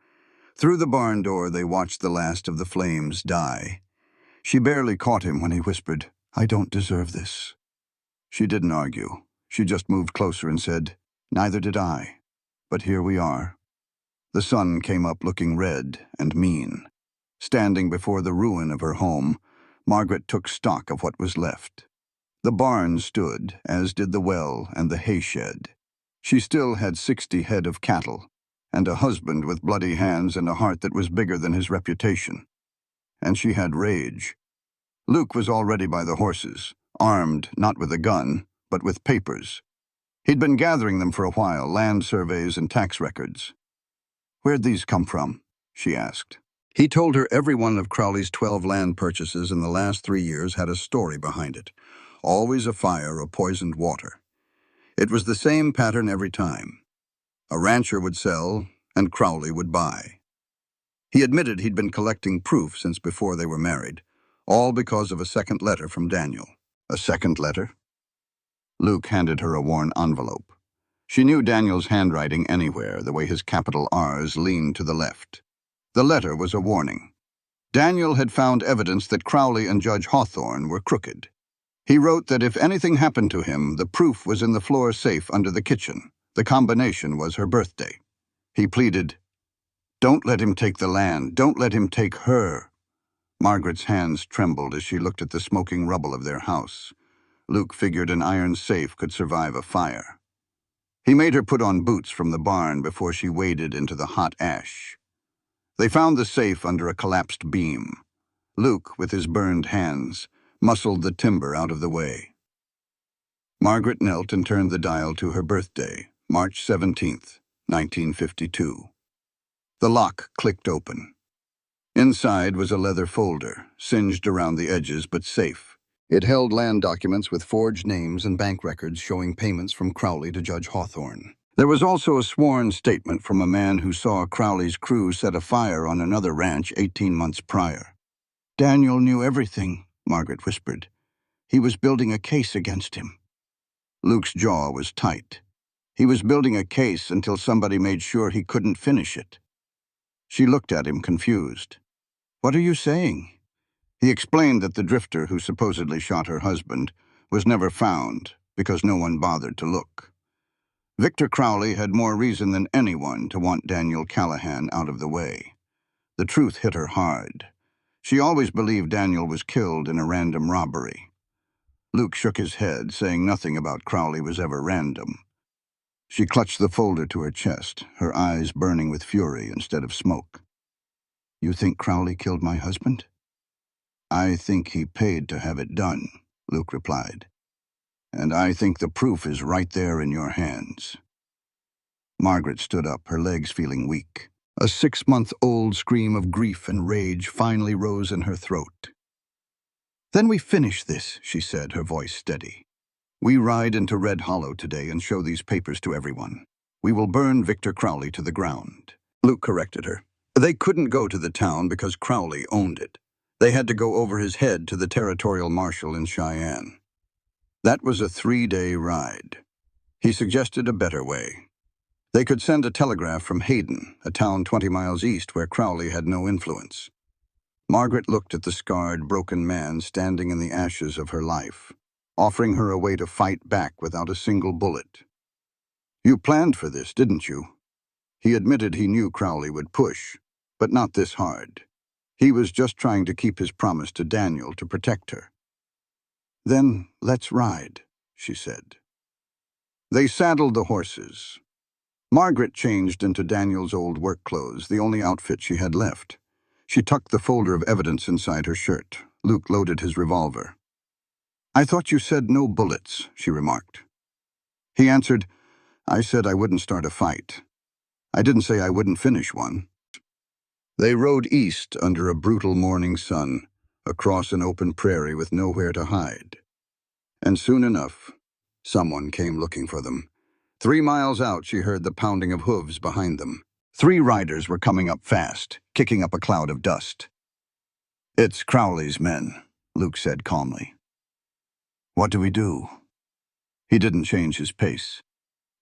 S2: Through the barn door, they watched the last of the flames die. She barely caught him when he whispered, "I don't deserve this." She didn't argue. She just moved closer and said, "Neither did I. But here we are." The sun came up looking red and mean. Standing before the ruin of her home, Margaret took stock of what was left. The barn stood, as did the well and the hay shed. She still had 60 head of cattle, and a husband with bloody hands and a heart that was bigger than his reputation. And she had rage. Luke was already by the horses, armed not with a gun, but with papers. He'd been gathering them for a while, land surveys and tax records. "Where'd these come from?" she asked. He told her every one of Crowley's 12 land purchases in the last 3 years had a story behind it. Always a fire or poisoned water. It was the same pattern every time. A rancher would sell, and Crowley would buy. He admitted he'd been collecting proof since before they were married, all because of a second letter from Daniel. A second letter? Luke handed her a worn envelope. She knew Daniel's handwriting anywhere, the way his capital R's leaned to the left. The letter was a warning. Daniel had found evidence that Crowley and Judge Hawthorne were crooked. He wrote that if anything happened to him, the proof was in the floor safe under the kitchen. The combination was her birthday. He pleaded, "Don't let him take the land. Don't let him take her." Margaret's hands trembled as she looked at the smoking rubble of their house. Luke figured an iron safe could survive a fire. He made her put on boots from the barn before she waded into the hot ash. They found the safe under a collapsed beam. Luke, with his burned hands, muscled the timber out of the way. Margaret knelt and turned the dial to her birthday, March 17th, 1952. The lock clicked open. Inside was a leather folder, singed around the edges but safe. It held land documents with forged names and bank records showing payments from Crowley to Judge Hawthorne. There was also a sworn statement from a man who saw Crowley's crew set a fire on another ranch 18 months prior. "Daniel knew everything," Margaret whispered. "He was building a case against him." Luke's jaw was tight. He was building a case until somebody made sure he couldn't finish it. She looked at him, confused. "What are you saying?" He explained that the drifter who supposedly shot her husband was never found because no one bothered to look. Victor Crowley had more reason than anyone to want Daniel Callahan out of the way. The truth hit her hard. She always believed Daniel was killed in a random robbery. Luke shook his head, saying nothing about Crowley was ever random. She clutched the folder to her chest, her eyes burning with fury instead of smoke. "You think Crowley killed my husband?" "I think he paid to have it done," Luke replied. "And I think the proof is right there in your hands." Margaret stood up, her legs feeling weak. A 6-month-old scream of grief and rage finally rose in her throat. "Then we finish this," she said, her voice steady. "We ride into Red Hollow today and show these papers to everyone. We will burn Victor Crowley to the ground." Luke corrected her. They couldn't go to the town because Crowley owned it. They had to go over his head to the territorial marshal in Cheyenne. That was a 3-day ride. He suggested a better way. They could send a telegraph from Hayden, a town 20 miles east where Crowley had no influence. Margaret looked at the scarred, broken man standing in the ashes of her life, offering her a way to fight back without a single bullet. "You planned for this, didn't you?" He admitted he knew Crowley would push, but not this hard. He was just trying to keep his promise to Daniel to protect her. "Then let's ride," she said. They saddled the horses. Margaret changed into Daniel's old work clothes, the only outfit she had left. She tucked the folder of evidence inside her shirt. Luke loaded his revolver. "I thought you said no bullets," she remarked. He answered, "I said I wouldn't start a fight. I didn't say I wouldn't finish one." They rode east under a brutal morning sun, across an open prairie with nowhere to hide. And soon enough, someone came looking for them. 3 miles out, she heard the pounding of hooves behind them. 3 riders were coming up fast, kicking up a cloud of dust. "It's Crowley's men," Luke said calmly. "What do we do?" He didn't change his pace.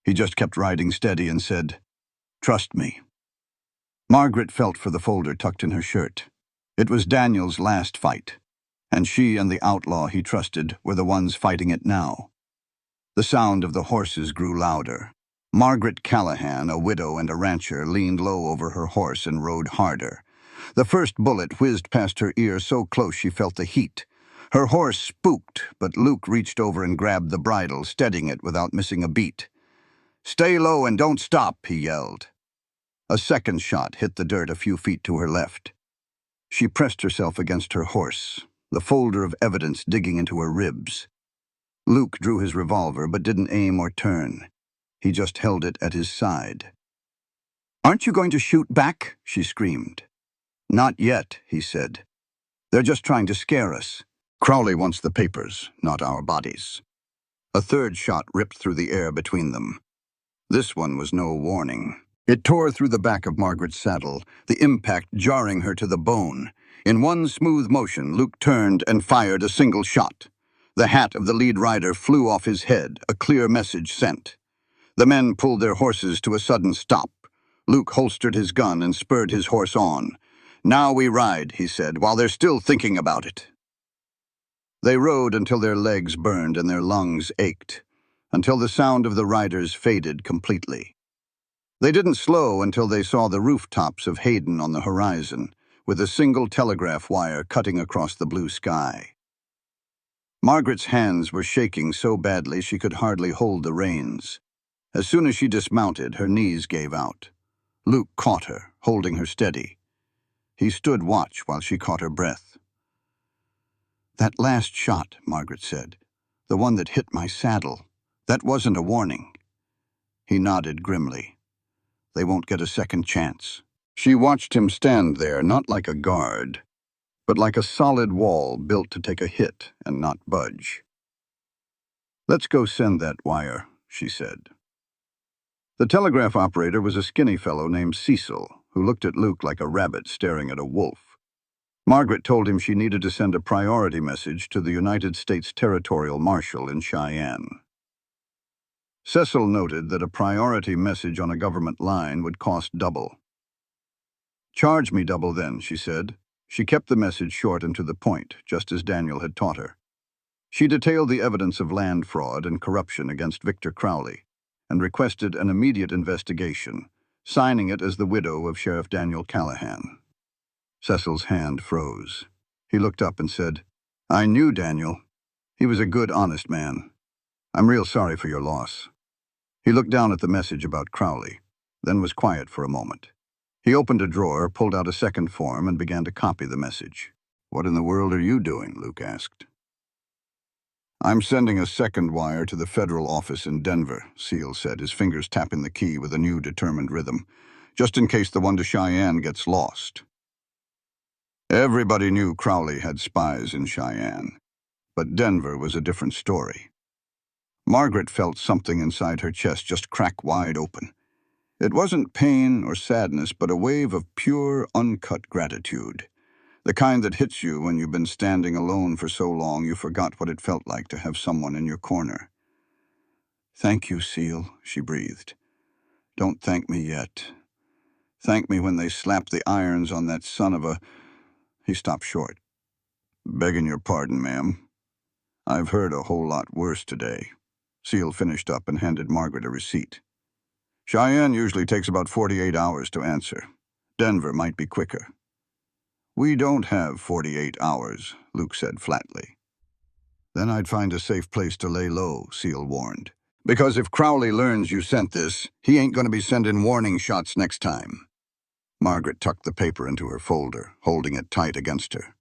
S2: He just kept riding steady and said, "Trust me." Margaret felt for the folder tucked in her shirt. It was Daniel's last fight, and she and the outlaw he trusted were the ones fighting it now. The sound of the horses grew louder. Margaret Callahan, a widow and a rancher, leaned low over her horse and rode harder. The first bullet whizzed past her ear so close she felt the heat. Her horse spooked, but Luke reached over and grabbed the bridle, steadying it without missing a beat. "Stay low and don't stop," he yelled. A second shot hit the dirt a few feet to her left. She pressed herself against her horse, the folder of evidence digging into her ribs. Luke drew his revolver but didn't aim or turn. He just held it at his side. "Aren't you going to shoot back?" she screamed. "Not yet," he said. "They're just trying to scare us. Crowley wants the papers, not our bodies." A third shot ripped through the air between them. This one was no warning. It tore through the back of Margaret's saddle, the impact jarring her to the bone. In one smooth motion, Luke turned and fired a single shot. The hat of the lead rider flew off his head, a clear message sent. The men pulled their horses to a sudden stop. Luke holstered his gun and spurred his horse on. "Now we ride," he said, "while they're still thinking about it." They rode until their legs burned and their lungs ached, until the sound of the riders faded completely. They didn't slow until they saw the rooftops of Hayden on the horizon, with a single telegraph wire cutting across the blue sky. Margaret's hands were shaking so badly she could hardly hold the reins. As soon as she dismounted, her knees gave out. Luke caught her, holding her steady. He stood watch while she caught her breath. "That last shot," Margaret said, "the one that hit my saddle, that wasn't a warning." He nodded grimly. "They won't get a second chance." She watched him stand there, not like a guard, but like a solid wall built to take a hit and not budge. "Let's go send that wire," she said. The telegraph operator was a skinny fellow named Cecil, who looked at Luke like a rabbit staring at a wolf. Margaret told him she needed to send a priority message to the United States Territorial Marshal in Cheyenne. Cecil noted that a priority message on a government line would cost double. "Charge me double then," she said. She kept the message short and to the point, just as Daniel had taught her. She detailed the evidence of land fraud and corruption against Victor Crowley and requested an immediate investigation, signing it as the widow of Sheriff Daniel Callahan. Cecil's hand froze. He looked up and said, "I knew Daniel. He was a good, honest man. I'm real sorry for your loss." He looked down at the message about Crowley, then was quiet for a moment. He opened a drawer, pulled out a second form, and began to copy the message. "What in the world are you doing?" Luke asked. "I'm sending a second wire to the federal office in Denver," Seal said, his fingers tapping the key with a new determined rhythm, "just in case the one to Cheyenne gets lost." Everybody knew Crowley had spies in Cheyenne, but Denver was a different story. Margaret felt something inside her chest just crack wide open. It wasn't pain or sadness, but a wave of pure, uncut gratitude. The kind that hits you when you've been standing alone for so long you forgot what it felt like to have someone in your corner. "Thank you, Seal," she breathed. "Don't thank me yet. Thank me when they slap the irons on that son of a—" He stopped short. "Begging your pardon, ma'am. I've heard a whole lot worse today." Seal finished up and handed Margaret a receipt. "Cheyenne usually takes about 48 hours to answer. Denver might be quicker." "We don't have 48 hours, Luke said flatly. "Then I'd find a safe place to lay low," Seal warned. "Because if Crowley learns you sent this, he ain't going to be sending warning shots next time." Margaret tucked the paper into her folder, holding it tight against her.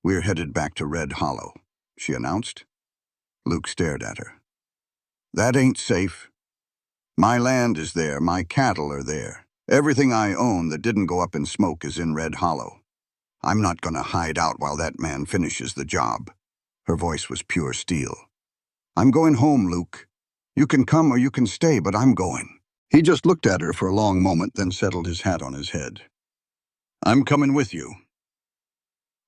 S2: "We're headed back to Red Hollow," she announced. Luke stared at her. "That ain't safe. My land is there, my cattle are there. Everything I own that didn't go up in smoke is in Red Hollow. I'm not going to hide out while that man finishes the job." Her voice was pure steel. "I'm going home, Luke. You can come or you can stay, but I'm going." He just looked at her for a long moment, then settled his hat on his head. "I'm coming with you."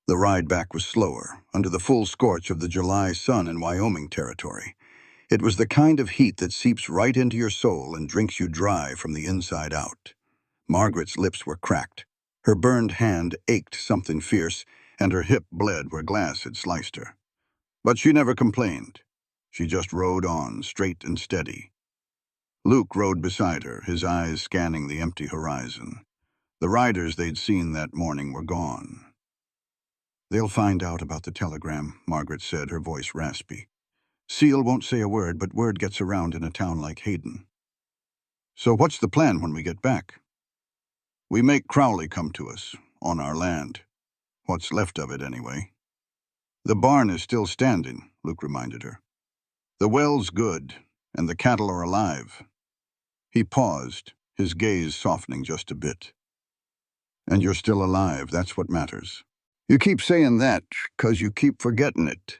S2: The ride back was slower, under the full scorch of the July sun in Wyoming territory. It was the kind of heat that seeps right into your soul and drinks you dry from the inside out. Margaret's lips were cracked. Her burned hand ached something fierce, and her hip bled where glass had sliced her. But she never complained. She just rode on, straight and steady. Luke rode beside her, his eyes scanning the empty horizon. The riders they'd seen that morning were gone. "They'll find out about the telegram," Margaret said, her voice raspy. "Seal won't say a word, but word gets around in a town like Hayden." "So what's the plan when we get back?" "We make Crowley come to us, on our land. What's left of it, anyway." "The barn is still standing," Luke reminded her. "The well's good, and the cattle are alive." He paused, his gaze softening just a bit. "And you're still alive, that's what matters." "You keep saying that, 'cause you keep forgetting it."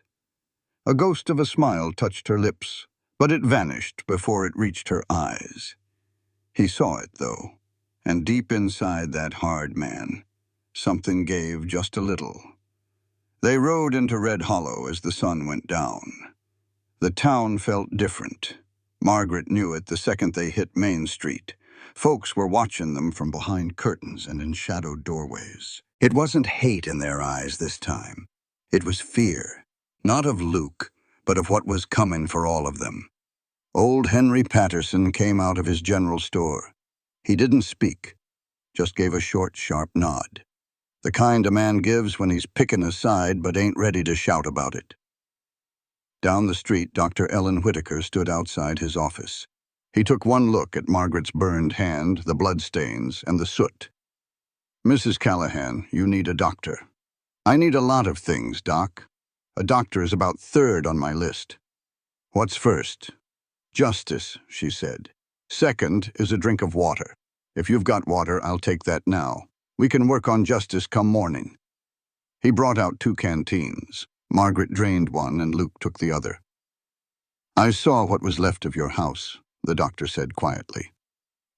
S2: A ghost of a smile touched her lips, but it vanished before it reached her eyes. He saw it, though, and deep inside that hard man, something gave just a little. They rode into Red Hollow as the sun went down. The town felt different. Margaret knew it the second they hit Main Street. Folks were watching them from behind curtains and in shadowed doorways. It wasn't hate in their eyes this time. It was fear, not of Luke, but of what was coming for all of them. Old Henry Patterson came out of his general store. He didn't speak, just gave a short, sharp nod. The kind a man gives when he's picking a side but ain't ready to shout about it. Down the street, Dr. Ellen Whitaker stood outside his office. He took one look at Margaret's burned hand, the bloodstains, and the soot. "Mrs. Callahan, you need a doctor." "I need a lot of things, Doc. A doctor is about third on my list." "What's first?" "Justice," she said. "Second is a drink of water." If you've got water, I'll take that now. We can work on justice come morning." He brought out 2 canteens. Margaret drained one and Luke took the other. "I saw what was left of your house," the doctor said quietly.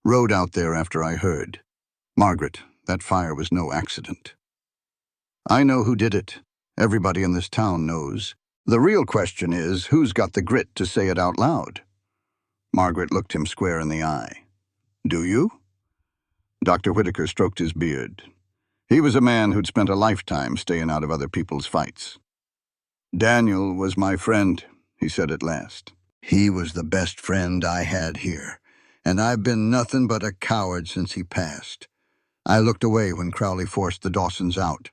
S2: "Rode out there after I heard. Margaret, that fire was no accident. I know who did it. Everybody in this town knows. The real question is, who's got the grit to say it out loud?" Margaret looked him square in the eye. "Do you?" Dr. Whitaker stroked his beard. He was a man who'd spent a lifetime staying out of other people's fights. "Daniel was my friend," he said at last. "He was the best friend I had here, and I've been nothing but a coward since he passed. I looked away when Crowley forced the Dawsons out.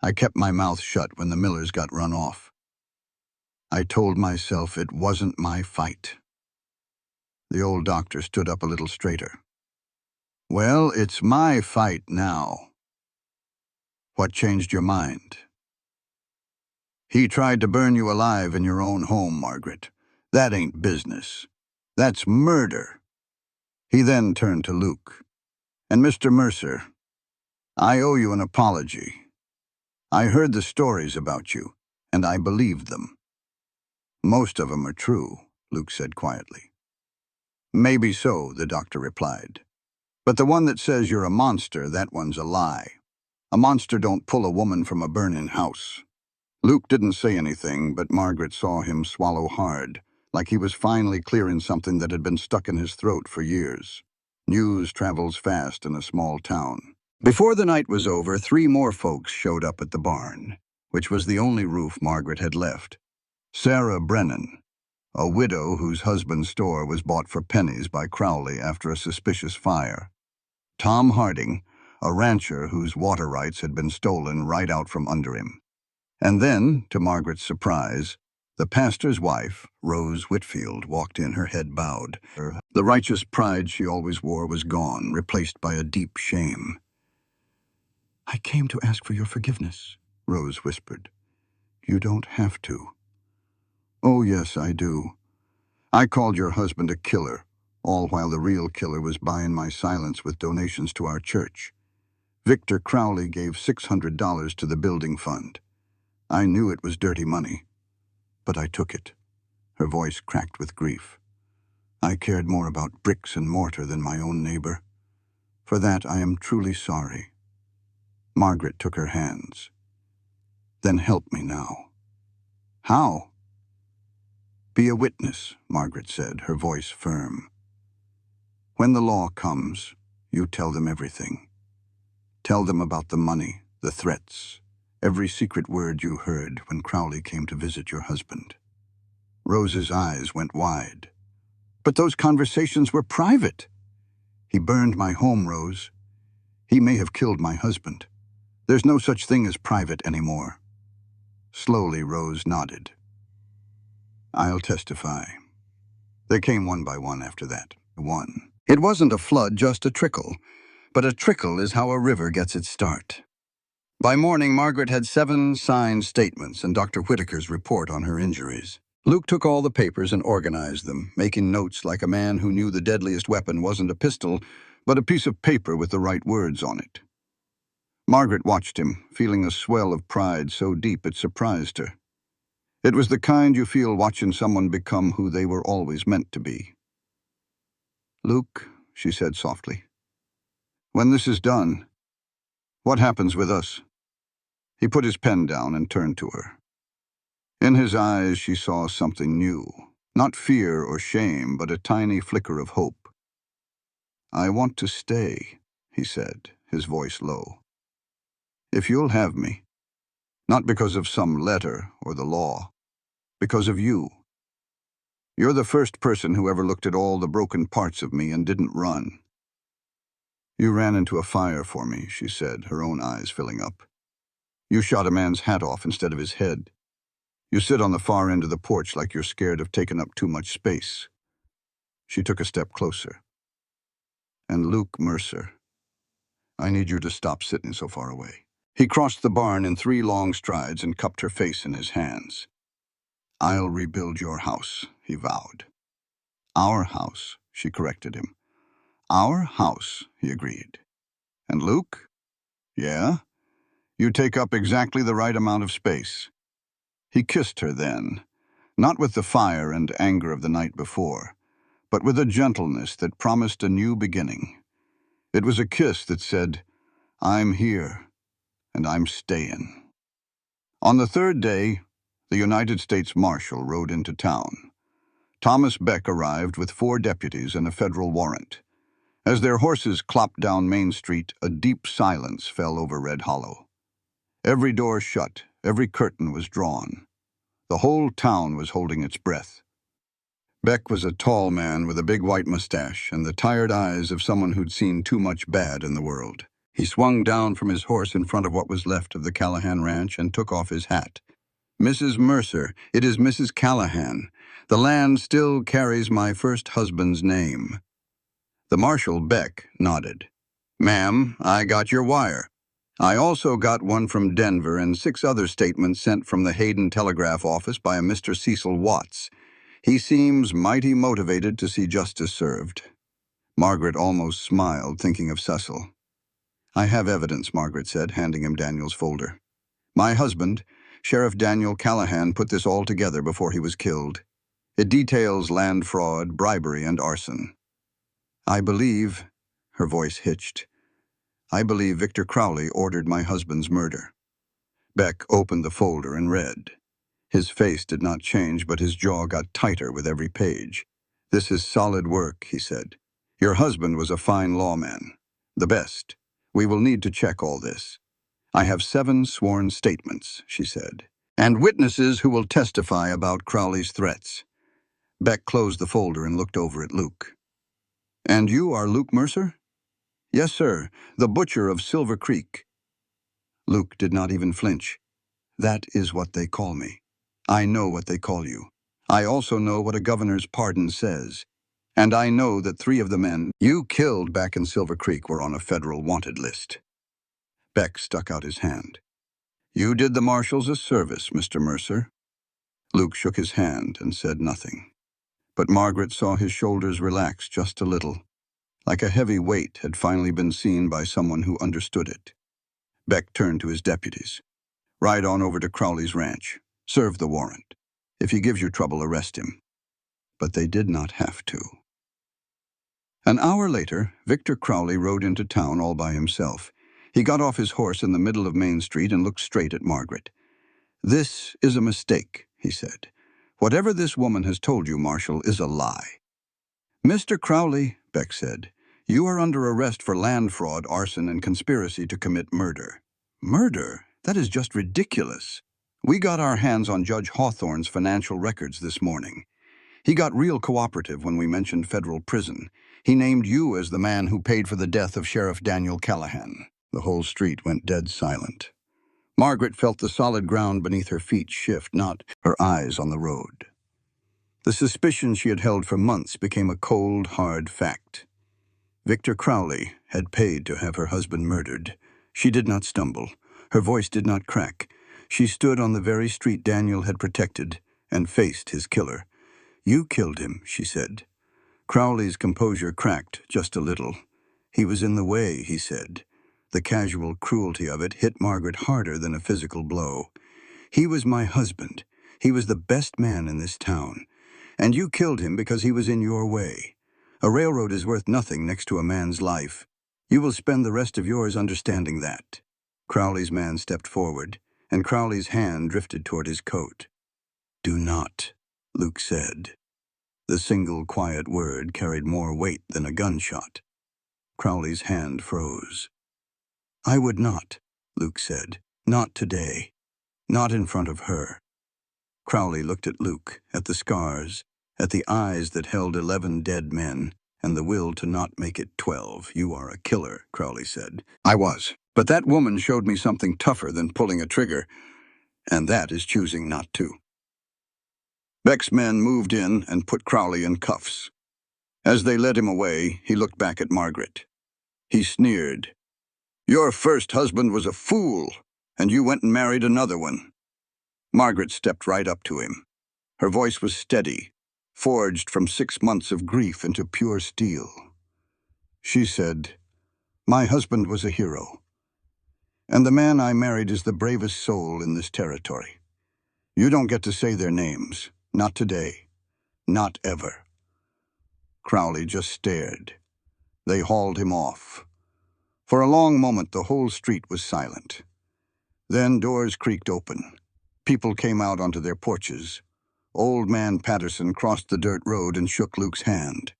S2: I kept my mouth shut when the Millers got run off. I told myself it wasn't my fight." The old doctor stood up a little straighter. "Well, it's my fight now." "What changed your mind?" "He tried to burn you alive in your own home, Margaret. That ain't business. That's murder." He then turned to Luke. "And Mr. Mercer, I owe you an apology. I heard the stories about you, and I believed them." "Most of them are true," Luke said quietly. "Maybe so," the doctor replied. "But the one that says you're a monster, that one's a lie. A monster don't pull a woman from a burning house." Luke didn't say anything, but Margaret saw him swallow hard, like he was finally clearing something that had been stuck in his throat for years. News travels fast in a small town. Before the night was over, 3 more folks showed up at the barn, which was the only roof Margaret had left. Sarah Brennan, a widow whose husband's store was bought for pennies by Crowley after a suspicious fire. Tom Harding, a rancher whose water rights had been stolen right out from under him. And then, to Margaret's surprise, the pastor's wife, Rose Whitfield, walked in, her head bowed. The righteous pride she always wore was gone, replaced by a deep shame. "I came to ask for your forgiveness," Rose whispered. "You don't have to." "Oh, yes, I do. I called your husband a killer, all while the real killer was buying my silence with donations to our church. Victor Crowley gave $600 to the building fund. I knew it was dirty money, but I took it." Her voice cracked with grief. "I cared more about bricks and mortar than my own neighbor. For that I am truly sorry." Margaret took her hands. "Then help me now." "How?" "Be a witness," Margaret said, her voice firm. "When the law comes, you tell them everything. Tell them about the money, the threats, every secret word you heard when Crowley came to visit your husband." Rose's eyes went wide. "But those conversations were private." "He burned my home, Rose. He may have killed my husband. There's no such thing as private anymore." Slowly, Rose nodded. "I'll testify." They came one by one after that. One. It wasn't a flood, just a trickle. But a trickle is how a river gets its start. By morning, Margaret had 7 signed statements and Dr. Whitaker's report on her injuries. Luke took all the papers and organized them, making notes like a man who knew the deadliest weapon wasn't a pistol, but a piece of paper with the right words on it. Margaret watched him, feeling a swell of pride so deep it surprised her. It was the kind you feel watching someone become who they were always meant to be. "Luke," she said softly, "when this is done, what happens with us?" He put his pen down and turned to her. In his eyes she saw something new, not fear or shame, but a tiny flicker of hope. "I want to stay," he said, his voice low. "If you'll have me, not because of some letter or the law, because of you. You're the first person who ever looked at all the broken parts of me and didn't run." "You ran into a fire for me," she said, her own eyes filling up. "You shot a man's hat off instead of his head. You sit on the far end of the porch like you're scared of taking up too much space." She took a step closer. "And Luke Mercer, I need you to stop sitting so far away." He crossed the barn in 3 long strides and cupped her face in his hands. "I'll rebuild your house," he vowed. "Our house," she corrected him. Our house, he agreed. And Luke? Yeah? You take up exactly the right amount of space. He kissed her then, not with the fire and anger of the night before, but with a gentleness that promised a new beginning. It was a kiss that said, I'm here, and I'm staying. On the third day, the United States Marshal rode into town. Thomas Beck arrived with 4 deputies and a federal warrant. As their horses clopped down Main Street, a deep silence fell over Red Hollow. Every door shut, every curtain was drawn. The whole town was holding its breath. Beck was a tall man with a big white mustache and the tired eyes of someone who'd seen too much bad in the world. He swung down from his horse in front of what was left of the Callahan Ranch and took off his hat. Mrs. Mercer, it is Mrs. Callahan. The land still carries my first husband's name. The Marshal, Beck, nodded. Ma'am, I got your wire. I also got one from Denver and 6 other statements sent from the Hayden Telegraph office by a Mr. Cecil Watts. He seems mighty motivated to see justice served. Margaret almost smiled, thinking of Cecil. I have evidence, Margaret said, handing him Daniel's folder. My husband, Sheriff Daniel Callahan, put this all together before he was killed. It details land fraud, bribery, and arson. I believe, her voice hitched, I believe Victor Crowley ordered my husband's murder. Beck opened the folder and read. His face did not change, but his jaw got tighter with every page. This is solid work, he said. Your husband was a fine lawman. The best. We will need to check all this. I have 7 sworn statements, she said, and witnesses who will testify about Crowley's threats. Beck closed the folder and looked over at Luke. And you are Luke Mercer? Yes, sir, the butcher of Silver Creek. Luke did not even flinch. That is what they call me. I know what they call you. I also know what a governor's pardon says. And I know that 3 of the men you killed back in Silver Creek were on a federal wanted list. Beck stuck out his hand. You did the marshals a service, Mr. Mercer. Luke shook his hand and said nothing. But Margaret saw his shoulders relax just a little, like a heavy weight had finally been seen by someone who understood it. Beck turned to his deputies. Ride on over to Crowley's ranch. Serve the warrant. If he gives you trouble, arrest him. But they did not have to. An hour later, Victor Crowley rode into town all by himself. He got off his horse in the middle of Main Street and looked straight at Margaret. This is a mistake, he said. Whatever this woman has told you, Marshal, is a lie. Mr. Crowley, Beck said, you are under arrest for land fraud, arson, and conspiracy to commit murder. Murder? That is just ridiculous. We got our hands on Judge Hawthorne's financial records this morning. He got real cooperative when we mentioned federal prison. He named you as the man who paid for the death of Sheriff Daniel Callahan. The whole street went dead silent. Margaret felt the solid ground beneath her feet shift, not her eyes on the road. The suspicion she had held for months became a cold, hard fact. Victor Crowley had paid to have her husband murdered. She did not stumble. Her voice did not crack. She stood on the very street Daniel had protected and faced his killer. You killed him, she said. Crowley's composure cracked just a little. He was in the way, he said. The casual cruelty of it hit Margaret harder than a physical blow. He was my husband. He was the best man in this town. And you killed him because he was in your way. A railroad is worth nothing next to a man's life. You will spend the rest of yours understanding that. Crowley's man stepped forward, and Crowley's hand drifted toward his coat. Do not, Luke said. The single quiet word carried more weight than a gunshot. Crowley's hand froze. I would not, Luke said. Not today. Not in front of her. Crowley looked at Luke, at the scars, at the eyes that held 11 dead men, and the will to not make it 12. You are a killer, Crowley said. I was. But that woman showed me something tougher than pulling a trigger, and that is choosing not to. Beck's men moved in and put Crowley in cuffs. As they led him away, he looked back at Margaret. He sneered. Your first husband was a fool, and you went and married another one. Margaret stepped right up to him. Her voice was steady, forged from 6 months of grief into pure steel. She said, "My husband was a hero, and the man I married is the bravest soul in this territory. You don't get to say their names. Not today. Not ever." Crowley just stared. They hauled him off. For a long moment, the whole street was silent. Then doors creaked open. People came out onto their porches. Old man Patterson crossed the dirt road and shook Luke's hand.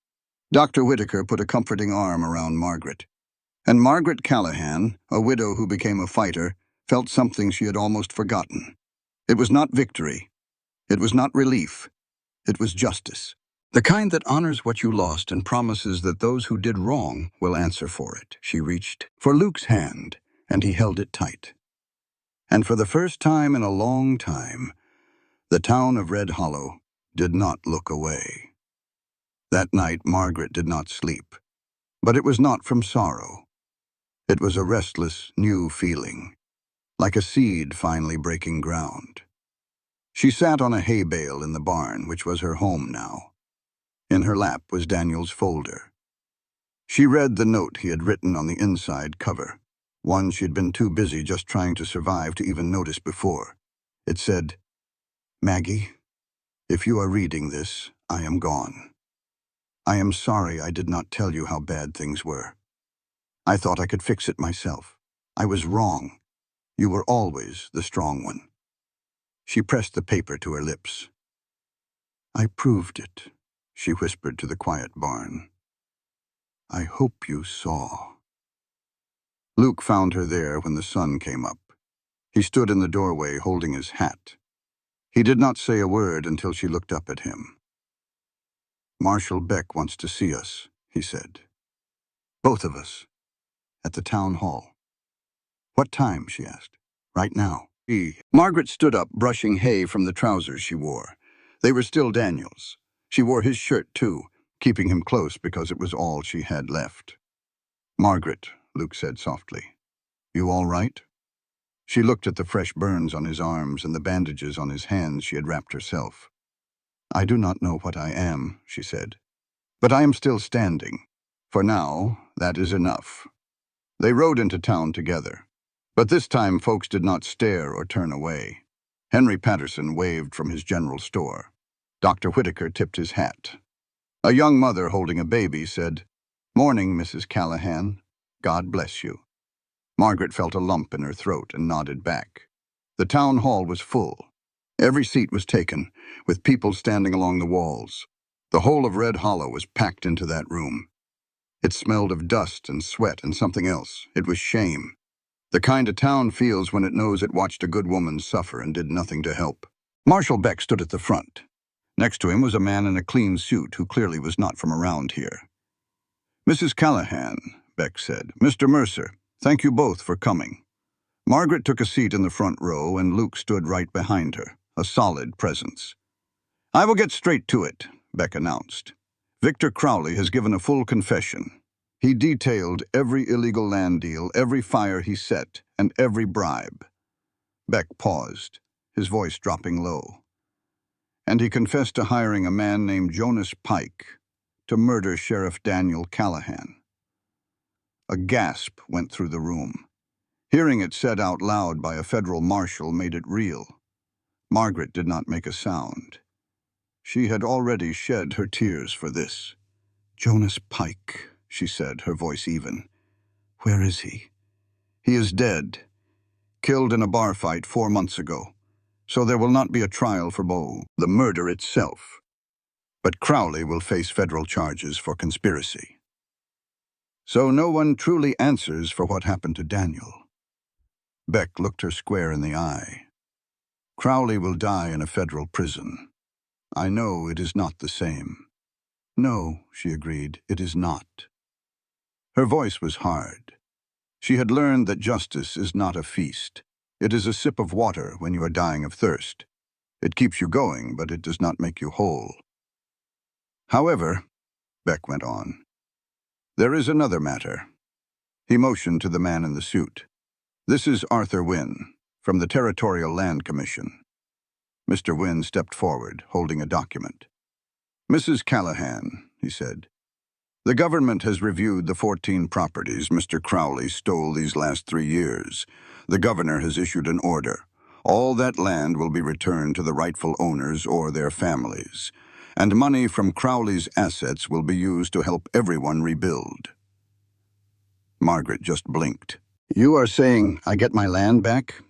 S2: Dr. Whitaker put a comforting arm around Margaret. And Margaret Callahan, a widow who became a fighter, felt something she had almost forgotten. It was not victory. It was not relief. It was justice. The kind that honors what you lost and promises that those who did wrong will answer for it. She reached for Luke's hand, and he held it tight. And for the first time in a long time, the town of Red Hollow did not look away. That night, Margaret did not sleep. But it was not from sorrow. It was a restless, new feeling, like a seed finally breaking ground. She sat on a hay bale in the barn, which was her home now. In her lap was Daniel's folder. She read the note he had written on the inside cover, one she'd been too busy just trying to survive to even notice before. It said, "Maggie, if you are reading this, I am gone. I am sorry I did not tell you how bad things were. I thought I could fix it myself. I was wrong. You were always the strong one." She pressed the paper to her lips. "I proved it," she whispered to the quiet barn. "I hope you saw." Luke found her there when the sun came up. He stood in the doorway holding his hat. He did not say a word until she looked up at him. "Marshal Beck wants to see us," he said. "Both of us. At the town hall." "What time?" she asked. "Right now." Margaret stood up, brushing hay from the trousers she wore. They were still Daniel's. She wore his shirt, too, keeping him close because it was all she had left. "Margaret," Luke said softly, "you all right?" She looked at the fresh burns on his arms and the bandages on his hands she had wrapped herself. "I do not know what I am," she said, "but I am still standing. For now, that is enough." They rode into town together. But this time folks did not stare or turn away. Henry Patterson waved from his general store. Dr. Whitaker tipped his hat. A young mother holding a baby said, "Morning, Mrs. Callahan. God bless you." Margaret felt a lump in her throat and nodded back. The town hall was full. Every seat was taken, with people standing along the walls. The whole of Red Hollow was packed into that room. It smelled of dust and sweat and something else. It was shame. The kind a town feels when it knows it watched a good woman suffer and did nothing to help. Marshal Beck stood at the front. Next to him was a man in a clean suit who clearly was not from around here. "Mrs. Callahan," Beck said, "Mr. Mercer, thank you both for coming." Margaret took a seat in the front row and Luke stood right behind her, a solid presence. "I will get straight to it," Beck announced. "Victor Crowley has given a full confession. He detailed every illegal land deal, every fire he set, and every bribe." Beck paused, his voice dropping low. "And he confessed to hiring a man named Jonas Pike to murder Sheriff Daniel Callahan." A gasp went through the room. Hearing it said out loud by a federal marshal made it real. Margaret did not make a sound. She had already shed her tears for this. "Jonas Pike," she said, her voice even. "Where is he?" "He is dead. Killed in a bar fight 4 months ago. So there will not be a trial for the murder itself. But Crowley will face federal charges for conspiracy. So no one truly answers for what happened to Daniel." Beck looked her square in the eye. "Crowley will die in a federal prison. I know it is not the same." "No," she agreed, "it is not." Her voice was hard. She had learned that justice is not a feast. It is a sip of water when you are dying of thirst. It keeps you going, but it does not make you whole. "However," Beck went on, "there is another matter." He motioned to the man in the suit. "This is Arthur Wynne, from the Territorial Land Commission." Mr. Wynne stepped forward, holding a document. "Mrs. Callahan," he said, The government has reviewed the 14 properties Mr. Crowley stole these last 3 years. The governor has issued an order. All that land will be returned to the rightful owners or their families, and money from Crowley's assets will be used to help everyone rebuild. Margaret just blinked. You are saying I get my land back?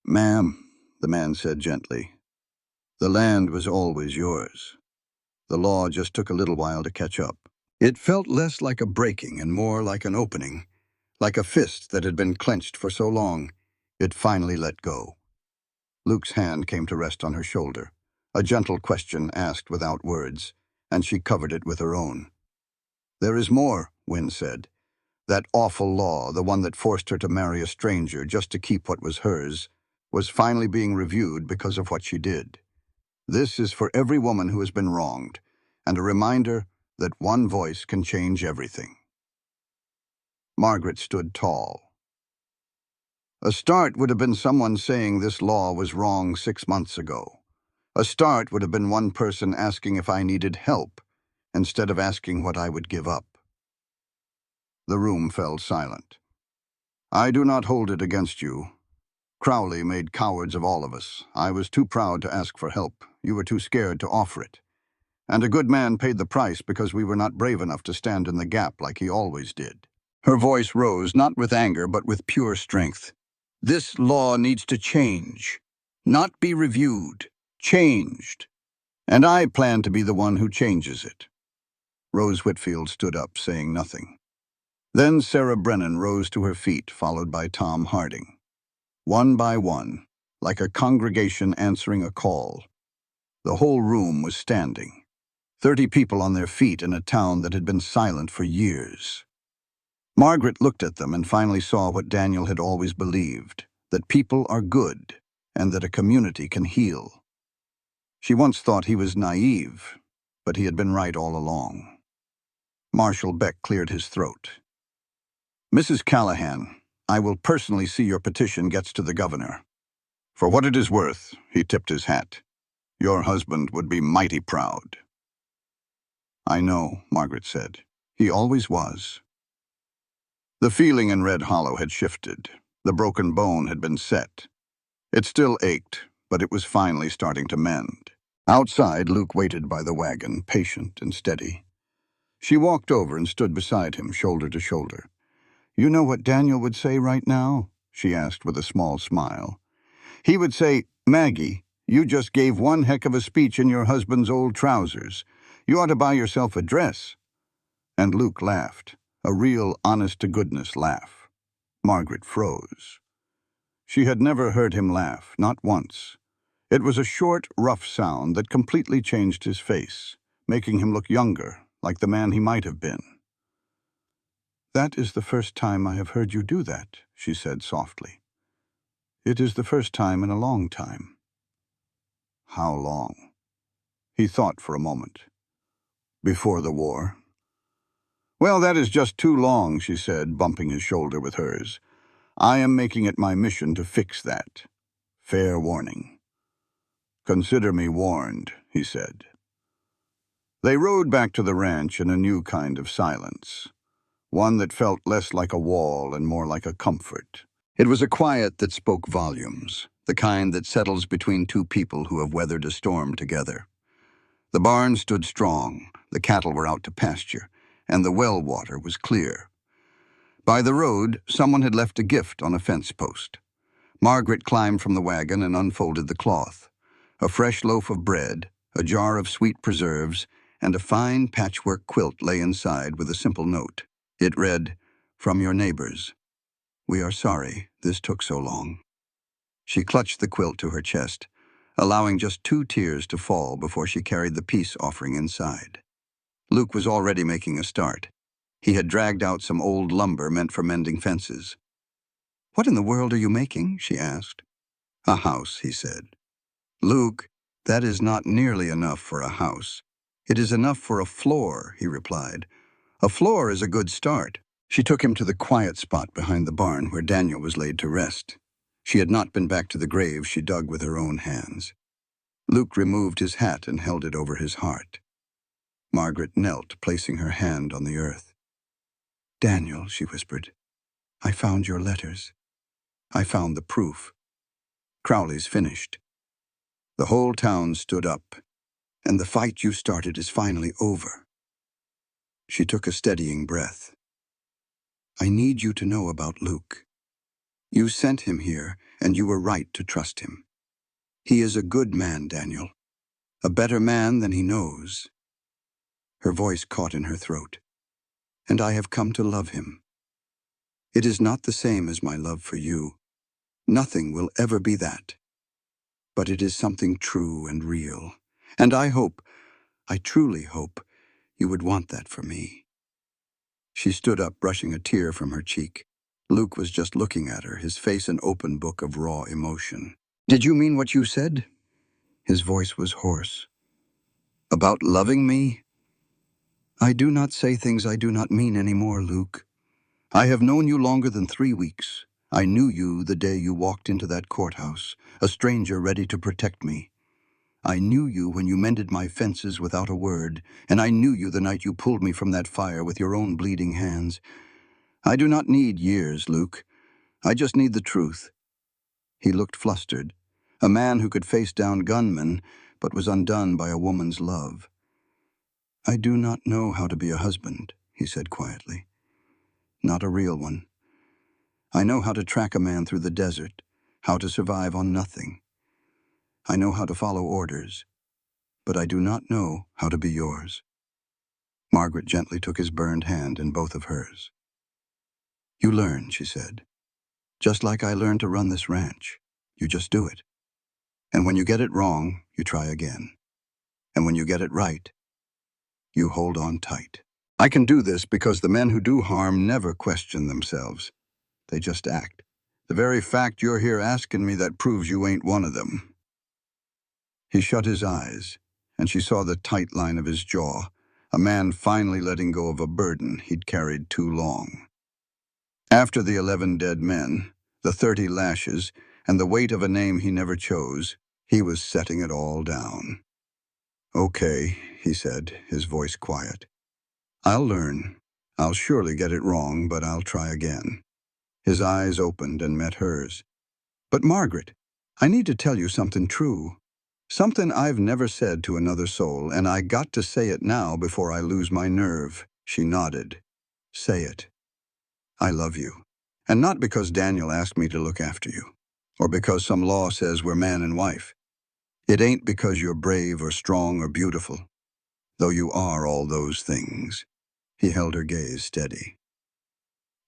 S2: Ma'am, the man said gently, the land was always yours. The law just took a little while to catch up. It felt less like a breaking and more like an opening, like a fist that had been clenched for so long. It finally let go. Luke's hand came to rest on her shoulder, a gentle question asked without words, and she covered it with her own. There is more, Wynne said. That awful law, the one that forced her to marry a stranger just to keep what was hers, was finally being reviewed because of what she did. This is for every woman who has been wronged, and a reminder that one voice can change everything. Margaret stood tall. A start would have been someone saying this law was wrong 6 months ago. A start would have been one person asking if I needed help, instead of asking what I would give up. The room fell silent. I do not hold it against you. Crowley made cowards of all of us. I was too proud to ask for help. You were too scared to offer it. And a good man paid the price because we were not brave enough to stand in the gap like he always did. Her voice rose, not with anger, but with pure strength. This law needs to change, not be reviewed, changed. And I plan to be the one who changes it. Rose Whitfield stood up, saying nothing. Then Sarah Brennan rose to her feet, followed by Tom Harding. One by one, like a congregation answering a call, the whole room was standing. 30 people on their feet in a town that had been silent for years. Margaret looked at them and finally saw what Daniel had always believed, that people are good and that a community can heal. She once thought he was naive, but he had been right all along. Marshal Beck cleared his throat. Mrs. Callahan, I will personally see your petition gets to the governor. For what it is worth, he tipped his hat. Your husband would be mighty proud. I know, Margaret said. He always was. The feeling in Red Hollow had shifted. The broken bone had been set. It still ached, but it was finally starting to mend. Outside, Luke waited by the wagon, patient and steady. She walked over and stood beside him, shoulder to shoulder. You know what Daniel would say right now? She asked with a small smile. He would say, Maggie, you just gave one heck of a speech in your husband's old trousers. You ought to buy yourself a dress. And Luke laughed, a real honest-to-goodness laugh. Margaret froze. She had never heard him laugh, not once. It was a short, rough sound that completely changed his face, making him look younger, like the man he might have been. That is the first time I have heard you do that, she said softly. It is the first time in a long time. How long? He thought for a moment. Before the war. Well, that is just too long, she said, bumping his shoulder with hers. I am making it my mission to fix that. Fair warning. Consider me warned, he said. They rode back to the ranch in a new kind of silence, one that felt less like a wall and more like a comfort. It was a quiet that spoke volumes, the kind that settles between two people who have weathered a storm together. The barn stood strong, the cattle were out to pasture, and the well water was clear. By the road, someone had left a gift on a fence post. Margaret climbed from the wagon and unfolded the cloth. A fresh loaf of bread, a jar of sweet preserves, and a fine patchwork quilt lay inside with a simple note. It read, From your neighbors. We are sorry this took so long. She clutched the quilt to her chest, allowing just 2 tears to fall before she carried the peace offering inside. Luke was already making a start. He had dragged out some old lumber meant for mending fences. What in the world are you making? She asked. A house, he said. Luke, that is not nearly enough for a house. It is enough for a floor, he replied. A floor is a good start. She took him to the quiet spot behind the barn where Daniel was laid to rest. She had not been back to the grave she dug with her own hands. Luke removed his hat and held it over his heart. Margaret knelt, placing her hand on the earth. "Daniel," she whispered, "I found your letters. I found the proof. Crowley's finished. The whole town stood up, and the fight you started is finally over." She took a steadying breath. "I need you to know about Luke. You sent him here, and you were right to trust him. He is a good man, Daniel. A better man than he knows." Her voice caught in her throat. "And I have come to love him. It is not the same as my love for you. Nothing will ever be that. But it is something true and real. And I truly hope, you would want that for me." She stood up, brushing a tear from her cheek. Luke was just looking at her, his face an open book of raw emotion. "Did you mean what you said?" His voice was hoarse. "About loving me?" "I do not say things I do not mean anymore, Luke. I have known you longer than 3 weeks. I knew you the day you walked into that courthouse, a stranger ready to protect me. I knew you when you mended my fences without a word, and I knew you the night you pulled me from that fire with your own bleeding hands. I do not need years, Luke. I just need the truth." He looked flustered, a man who could face down Gunman, but was undone by a woman's love. "I do not know how to be a husband," he said quietly. "Not a real one. I know how to track a man through the desert, how to survive on nothing. I know how to follow orders, but I do not know how to be yours." Margaret gently took his burned hand in both of hers. "You learn," she said. "Just like I learned to run this ranch. You just do it. And when you get it wrong, you try again. And when you get it right, you hold on tight. I can do this because the men who do harm never question themselves. They just act. The very fact you're here asking me that proves you ain't one of them." He shut his eyes, and she saw the tight line of his jaw, a man finally letting go of a burden he'd carried too long. After the 11 dead men, the 30 lashes, and the weight of a name he never chose, he was setting it all down. "Okay," he said, his voice quiet. "I'll learn. I'll surely get it wrong, but I'll try again." His eyes opened and met hers. "But Margaret, I need to tell you something true. Something I've never said to another soul, and I got to say it now before I lose my nerve." She nodded. "Say it." "I love you. And not because Daniel asked me to look after you, or because some law says we're man and wife. It ain't because you're brave or strong or beautiful, though you are all those things." He held her gaze steady.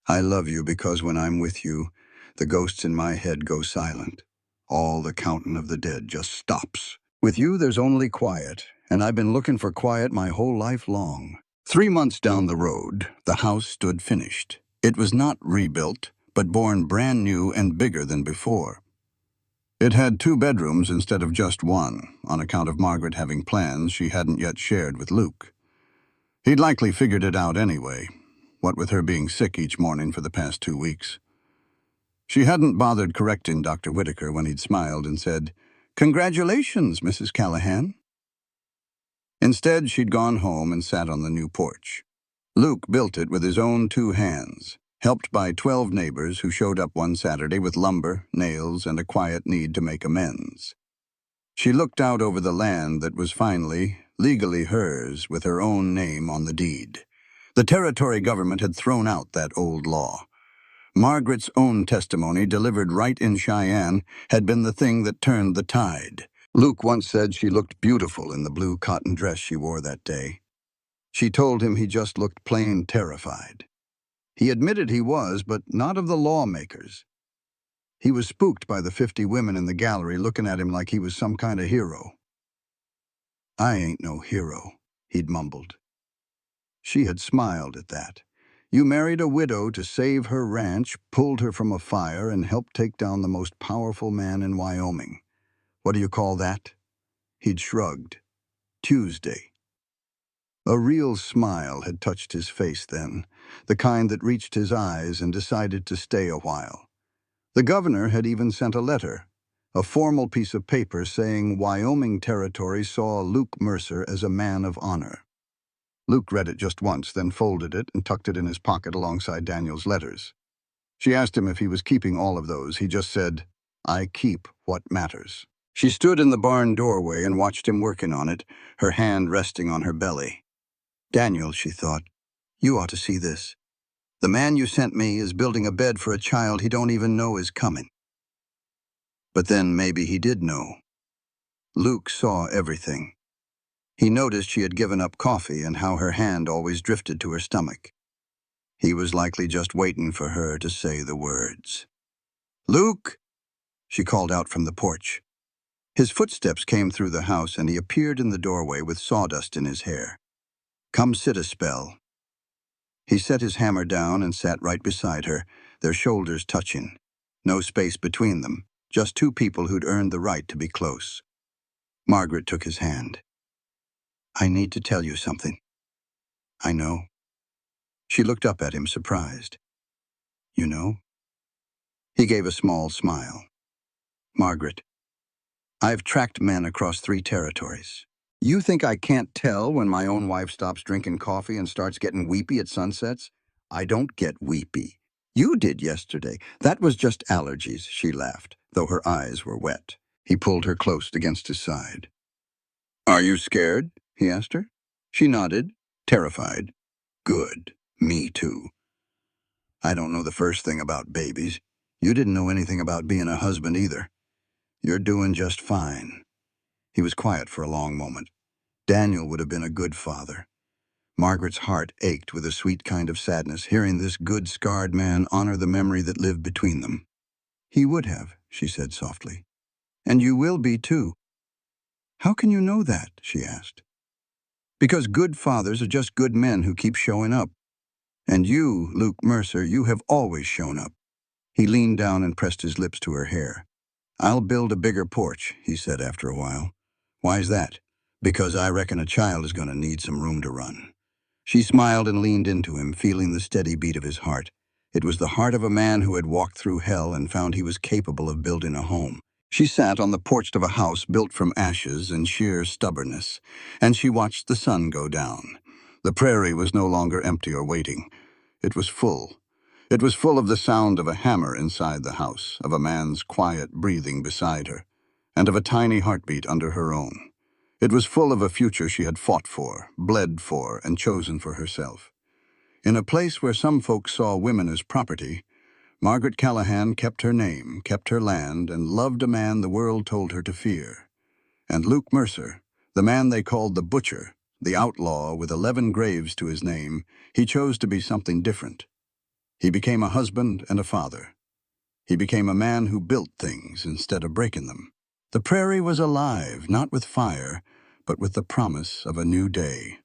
S2: "I love you because when I'm with you, the ghosts in my head go silent. All the counting of the dead just stops. With you, there's only quiet, and I've been looking for quiet my whole life long." 3 months down the road, the house stood finished. It was not rebuilt, but born brand new and bigger than before. It had 2 bedrooms instead of just one, on account of Margaret having plans she hadn't yet shared with Luke. He'd likely figured it out anyway, what with her being sick each morning for the past 2 weeks. She hadn't bothered correcting Dr. Whitaker when he'd smiled and said, "Congratulations, Mrs. Callahan." Instead, she'd gone home and sat on the new porch. Luke built it with his own 2 hands, helped by 12 neighbors who showed up one Saturday with lumber, nails, and a quiet need to make amends. She looked out over the land that was finally, legally hers, with her own name on the deed. The territory government had thrown out that old law. Margaret's own testimony, delivered right in Cheyenne, had been the thing that turned the tide. Luke once said she looked beautiful in the blue cotton dress she wore that day. She told him he just looked plain terrified. He admitted he was, but not of the lawmakers. He was spooked by the 50 women in the gallery looking at him like he was some kind of hero. "I ain't no hero," he'd mumbled. She had smiled at that. "You married a widow to save her ranch, pulled her from a fire, and helped take down the most powerful man in Wyoming. What do you call that?" He'd shrugged. "Tuesday." A real smile had touched his face then, the kind that reached his eyes and decided to stay a while. The governor had even sent a letter, a formal piece of paper saying Wyoming Territory saw Luke Mercer as a man of honor. Luke read it just once, then folded it and tucked it in his pocket alongside Daniel's letters. She asked him if he was keeping all of those. He just said, "I keep what matters." She stood in the barn doorway and watched him working on it, her hand resting on her belly. "Daniel," she thought, "you ought to see this. The man you sent me is building a bed for a child he don't even know is coming." But then maybe he did know. Luke saw everything. He noticed she had given up coffee and how her hand always drifted to her stomach. He was likely just waiting for her to say the words. "Luke!" she called out from the porch. His footsteps came through the house and he appeared in the doorway with sawdust in his hair. "Come sit a spell." He set his hammer down and sat right beside her, their shoulders touching. No space between them, just two people who'd earned the right to be close. Margaret took his hand. "I need to tell you something." "I know." She looked up at him, surprised. "You know?" He gave a small smile. "Margaret, I've tracked men across 3 territories. You think I can't tell when my own wife stops drinking coffee and starts getting weepy at sunsets? I don't get weepy. You did yesterday. That was just allergies," she laughed, though her eyes were wet. He pulled her close against his side. "Are you scared?" he asked her. She nodded, terrified. "Good. Me too. I don't know the first thing about babies. You didn't know anything about being a husband either. You're doing just fine." He was quiet for a long moment. Daniel would have been a good father. Margaret's heart ached with a sweet kind of sadness, hearing this good, scarred man honor the memory that lived between them. "He would have," she said softly. "And you will be, too." "How can you know that?" she asked. "Because good fathers are just good men who keep showing up. And you, Luke Mercer, you have always shown up." He leaned down and pressed his lips to her hair. "I'll build a bigger porch," he said after a while. "Why's that?" "Because I reckon a child is going to need some room to run." She smiled and leaned into him, feeling the steady beat of his heart. It was the heart of a man who had walked through hell and found he was capable of building a home. She sat on the porch of a house built from ashes and sheer stubbornness, and she watched the sun go down. The prairie was no longer empty or waiting. It was full. It was full of the sound of a hammer inside the house, of a man's quiet breathing beside her, and of a tiny heartbeat under her own. It was full of a future she had fought for, bled for, and chosen for herself. In a place where some folks saw women as property, Margaret Callahan kept her name, kept her land, and loved a man the world told her to fear. And Luke Mercer, the man they called the Butcher, the outlaw with 11 graves to his name, he chose to be something different. He became a husband and a father. He became a man who built things instead of breaking them. The prairie was alive, not with fire, but with the promise of a new day.